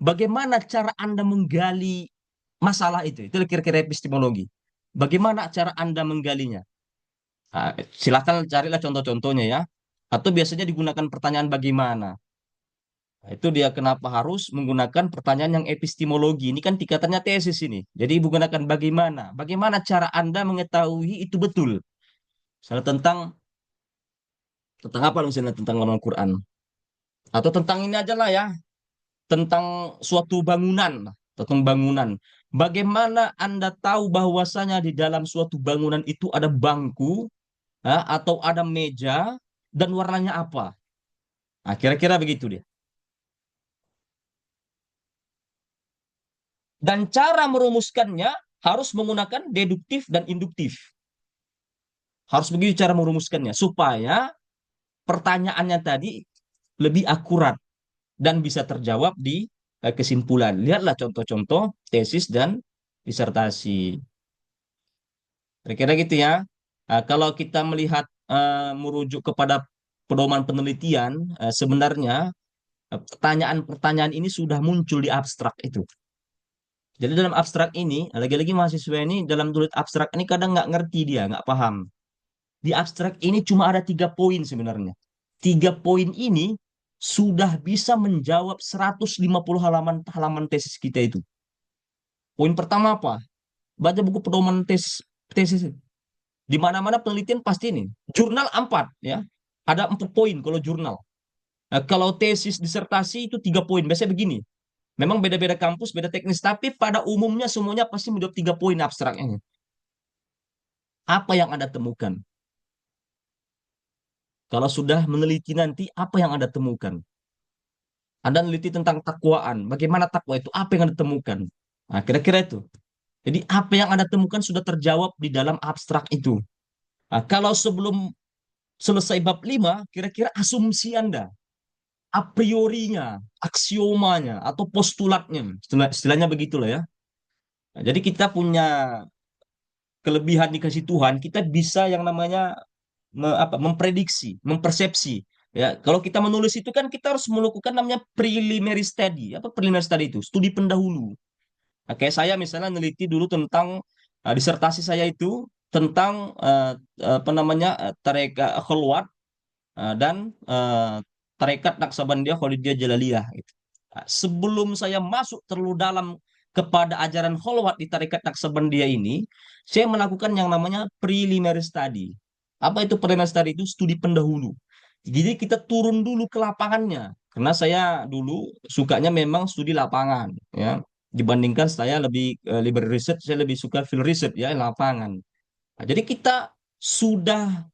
bagaimana cara Anda menggali masalah itu. Itu kira-kira epistemologi. Bagaimana cara Anda menggalinya? Silakan carilah contoh-contohnya ya. Atau biasanya digunakan pertanyaan bagaimana. Nah, itu dia kenapa harus menggunakan pertanyaan yang epistemologi. Ini kan tingkatannya tesis ini. Jadi menggunakan bagaimana. Bagaimana cara Anda mengetahui itu betul. Misalnya tentang apa misalnya tentang Al-Quran. Atau tentang ini aja lah ya. Tentang suatu bangunan. Tentang bangunan. Bagaimana Anda tahu bahwasanya di dalam suatu bangunan itu ada bangku atau ada meja dan warnanya apa? Nah, kira-kira begitu dia. Dan cara merumuskannya harus menggunakan deduktif dan induktif. Harus begitu cara merumuskannya supaya pertanyaannya tadi lebih akurat dan bisa terjawab di kesimpulan. Lihatlah contoh-contoh tesis dan disertasi. Kira-kira gitu ya. Kalau kita melihat merujuk kepada pedoman penelitian, sebenarnya pertanyaan-pertanyaan ini sudah muncul di abstrak itu. Jadi dalam abstrak ini, lagi-lagi mahasiswa ini dalam tulis abstrak ini kadang nggak ngerti dia, nggak paham. Di abstrak ini cuma ada 3 poin sebenarnya. 3 poin ini sudah bisa menjawab 150 halaman tesis kita itu. Poin pertama apa? Baca buku pedoman tesis. Di mana-mana penelitian pasti ini. Jurnal 4 ya. Ada 4 poin kalau jurnal. Nah, kalau tesis disertasi itu 3 poin. Biasanya begini. Memang beda-beda kampus, beda teknis, tapi pada umumnya semuanya pasti menjawab 3 poin abstraknya. Apa yang Anda temukan? Kalau sudah meneliti nanti, apa yang Anda temukan? Anda meneliti tentang takwaan. Bagaimana takwa itu? Apa yang Anda temukan? Nah, kira-kira itu. Jadi apa yang Anda temukan sudah terjawab di dalam abstrak itu. Nah, kalau sebelum selesai bab 5, kira-kira asumsi Anda, a priorinya, aksiomanya, atau postulatnya. Istilahnya begitulah ya. Nah, jadi kita punya kelebihan dikasih Tuhan, kita bisa yang namanya memprediksi, mempersepsi. Ya, kalau kita menulis itu kan kita harus melakukan namanya preliminary study. Apa preliminary study itu? Studi pendahulu. Nah, kayak saya misalnya neliti dulu tentang disertasi saya itu tentang apa namanya tarekat Khalwat dan tarekat Naqsabandiyah Khalidiyah Jalaliyah gitu. Nah, sebelum saya masuk terlalu dalam kepada ajaran Khalwat di tarekat Naqsabandiyah ini, saya melakukan yang namanya preliminary study. Apa itu preliminary study? Itu studi pendahulu. Jadi kita turun dulu ke lapangannya. Karena saya dulu sukanya memang studi lapangan, ya. Dibandingkan saya lebih liberal research, saya lebih suka field research ya, lapangan. Nah, jadi kita sudah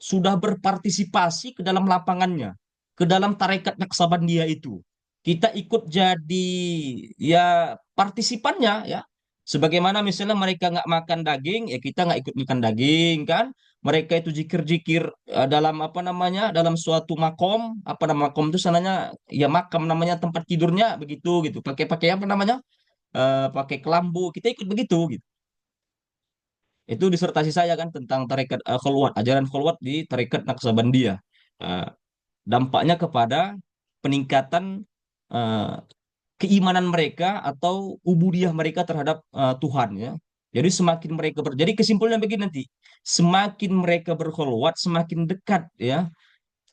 sudah berpartisipasi ke dalam lapangannya, ke dalam tarekat Naqsabandiyah itu. Kita ikut jadi ya partisipannya ya. Sebagaimana misalnya mereka nggak makan daging, ya kita nggak ikut makan daging kan. Mereka itu zikir-zikir dalam apa namanya, dalam suatu makom, apa nama makom itu sananya ya makam namanya tempat tidurnya begitu gitu. Pakai apa namanya? Pakai kelambu, kita ikut begitu gitu. Itu disertasi saya kan tentang tarekat Khalwat, ajaran Khalwat di tarekat Naqsabandiyah. Eh, Dampaknya kepada peningkatan eh, keimanan mereka atau ubudiyah mereka terhadap Tuhan ya. Jadi semakin mereka jadi kesimpulannya begini nanti, semakin mereka berkholwat, semakin dekat ya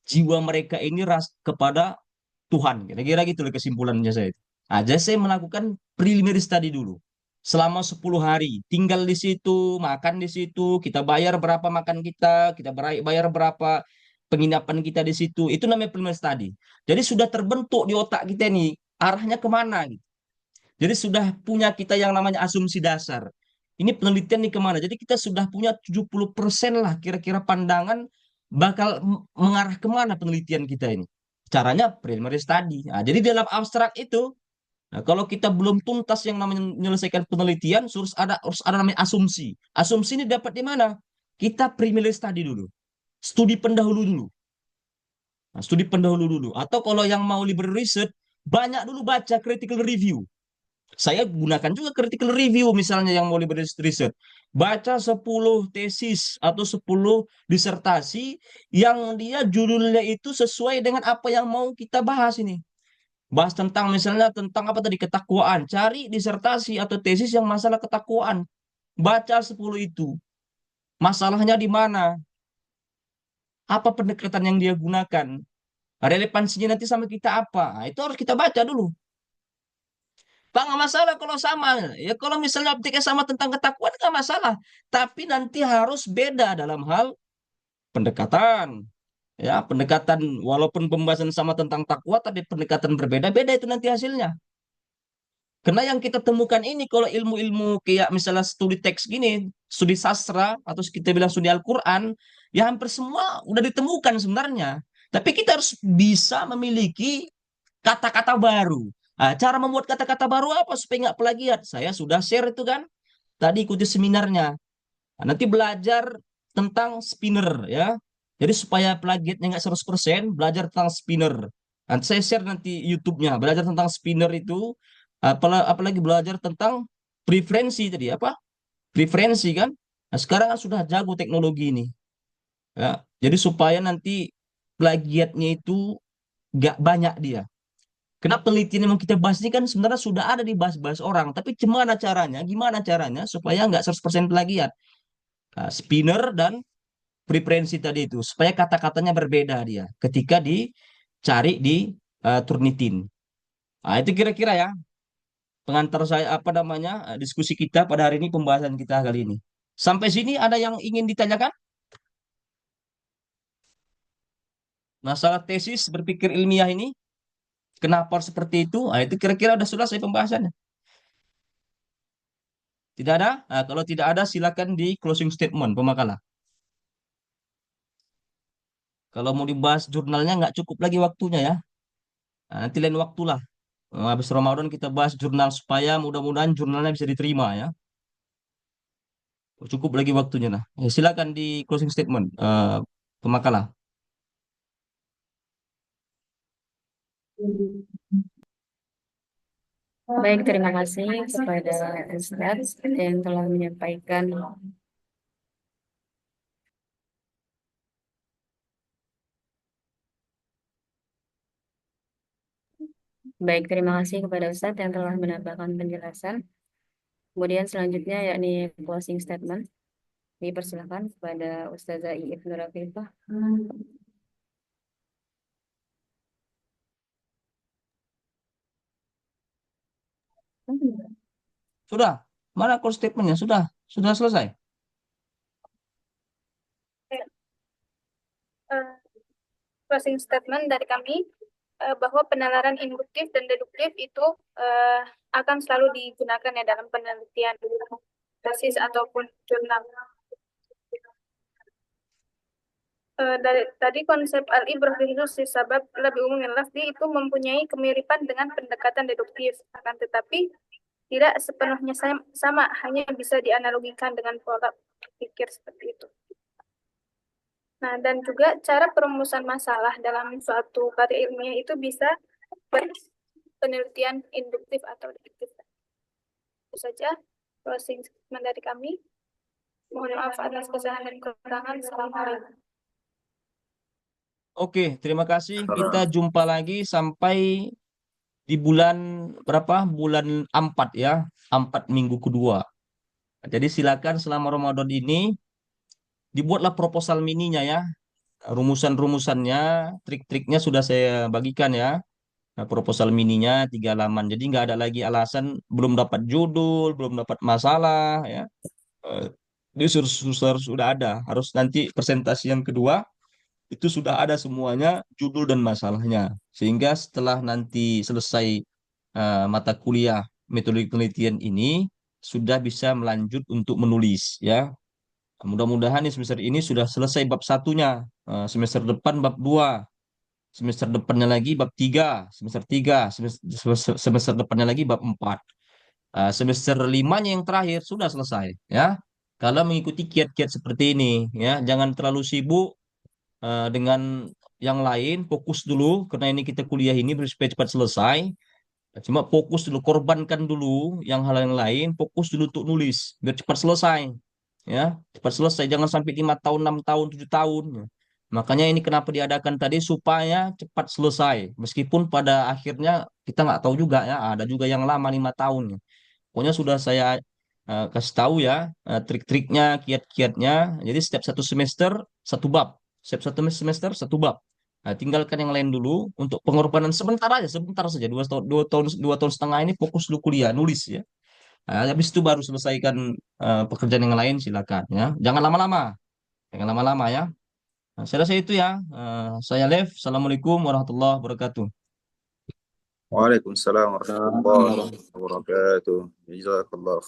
jiwa mereka ini kepada Tuhan. Kira-kira gitu loh kesimpulannya saya. Aja saya melakukan preliminary study dulu. Selama 10 hari, tinggal di situ, makan di situ, kita bayar berapa makan kita bayar berapa penginapan kita di situ. Itu namanya preliminary study. Jadi sudah terbentuk di otak kita nih, arahnya kemana gitu. Jadi sudah punya kita yang namanya asumsi dasar. Ini penelitian nih kemana. Jadi kita sudah punya 70% lah kira-kira pandangan bakal mengarah kemana penelitian kita ini. Caranya primary study. Nah, jadi dalam abstrak itu, nah, kalau kita belum tuntas yang namanya menyelesaikan penelitian, harus ada namanya asumsi. Asumsi ini dapat di mana? Kita primary study dulu. Studi pendahulu dulu. Nah, studi pendahulu dulu. Atau kalau yang mau liberal research, banyak dulu baca critical review. Saya gunakan juga critical review misalnya yang mau liberal research. Baca 10 tesis atau 10 disertasi yang dia judulnya itu sesuai dengan apa yang mau kita bahas ini. Bahas tentang misalnya tentang apa tadi ketakwaan. Cari disertasi atau tesis yang masalah ketakwaan. Baca 10 itu. Masalahnya di mana? Apa pendekatan yang dia gunakan? Relevansinya nanti sama kita apa? Nah, itu harus kita baca dulu. Pak, nggak masalah kalau sama. Ya kalau misalnya optiknya sama tentang ketakwaan nggak masalah. Tapi nanti harus beda dalam hal pendekatan. Ya, pendekatan walaupun pembahasan sama tentang takwa, tapi pendekatan berbeda, beda itu nanti hasilnya. Karena yang kita temukan ini kalau ilmu-ilmu kayak misalnya studi teks gini, studi sastra atau kita bilang studi Al-Quran, ya hampir semua udah ditemukan sebenarnya. Tapi kita harus bisa memiliki kata-kata baru. Nah, cara membuat kata-kata baru apa supaya nggak plagiat? Saya sudah share itu kan. Tadi ikuti seminarnya. Nah, nanti belajar tentang spinner ya. Jadi supaya plagiatnya nggak 100%, belajar tentang spinner. Nanti saya share nanti YouTube-nya. Belajar tentang spinner itu, apalagi belajar tentang preferensi tadi apa? Preferensi kan. Nah, sekarang kan sudah jago teknologi ini. Ya. Jadi supaya nanti plagiatnya itu nggak banyak dia. Kenapa penelitian yang mau kita bahas ini kan sebenarnya sudah ada dibahas-bahas orang, tapi gimana caranya supaya nggak 100% plagiat. Nah, spinner dan preferensi tadi itu, supaya kata-katanya berbeda dia ketika dicari di Turnitin. Nah, itu kira-kira ya pengantar saya apa namanya diskusi kita pada hari ini, pembahasan kita kali ini. Sampai sini ada yang ingin ditanyakan? Masalah tesis berpikir ilmiah ini, kenapa harus seperti itu? Nah, itu kira-kira udah selesai pembahasannya. Tidak ada? Nah, kalau tidak ada, silakan di closing statement pemakalah. Kalau mau dibahas jurnalnya nggak cukup lagi waktunya ya. Nah, nanti lain waktu lah. Habis Ramadan kita bahas jurnal supaya mudah-mudahan jurnalnya bisa diterima ya. Cukup lagi waktunya nah. Ya, silakan di closing statement pemakalah. Baik, terima kasih kepada Ustadz yang telah menyampaikan baik, terima kasih kepada Ustadz yang telah menambahkan penjelasan. Kemudian selanjutnya yakni closing statement. Dipersilakan kepada Ustazah Iif Nur Afifah. Sudah? Mana closing statementnya? Sudah selesai. Closing statement dari kami bahwa penalaran induktif dan deduktif itu akan selalu digunakan ya dalam penelitian tesis ataupun jurnal. Dari tadi konsep al-ibrah bi khususis sabab lebih umum yang lafzi itu mempunyai kemiripan dengan pendekatan deduktif, akan tetapi tidak sepenuhnya sama, hanya bisa dianalogikan dengan pola pikir seperti itu. Nah, dan juga cara perumusan masalah dalam suatu karya ilmiah itu bisa penelitian induktif atau deduktif. Itu saja closing statement dari kami. Mohon maaf atas kesalahan dan kekurangan. Assalamualaikum. Oke, terima kasih. Kita jumpa lagi sampai di bulan berapa? Bulan 4 ya. 4 minggu kedua. Jadi silakan selama Ramadan ini dibuatlah proposal mininya ya. Rumusan-rumusannya, trik-triknya sudah saya bagikan ya. Nah, proposal mininya 3 halaman. Jadi nggak ada lagi alasan belum dapat judul, belum dapat masalah ya. Ini sudah ada. Harus nanti presentasi yang kedua itu sudah ada semuanya judul dan masalahnya. Sehingga setelah nanti selesai mata kuliah metode penelitian ini, sudah bisa melanjut untuk menulis ya. Mudah-mudahan nih semester ini sudah selesai bab satunya. Semester depan bab 2, semester depannya lagi bab 3, semester 3, semester depannya lagi bab 4. Semester limanya yang terakhir sudah selesai ya. Kalau mengikuti kiat-kiat seperti ini ya, jangan terlalu sibuk dengan yang lain, fokus dulu karena ini kita kuliah ini supaya cepat selesai. Cuma fokus dulu, korbankan dulu yang hal yang lain, fokus dulu untuk nulis biar cepat selesai. Ya, cepat selesai, jangan sampai 5 tahun, 6 tahun, 7 tahun. Ya. Makanya ini kenapa diadakan tadi supaya cepat selesai. Meskipun pada akhirnya kita nggak tahu juga ya, ada juga yang lama 5 tahun. Ya. Pokoknya sudah saya kasih tahu ya trik-triknya, kiat-kiatnya. Jadi setiap satu semester satu bab, setiap satu semester satu bab. Nah, tinggalkan yang lain dulu untuk pengorbanan sebentar aja, sebentar saja 2 tahun, 2 tahun, 2 tahun setengah ini fokus dulu kuliah nulis ya. Nah, habis itu baru selesaikan pekerjaan yang lain silakan ya. Jangan lama-lama, jangan lama-lama ya. Nah, saya rasa itu ya. Saya Lev. Assalamualaikum warahmatullahi wabarakatuh. Waalaikumsalam warahmatullahi wabarakatuh. Jazakallah.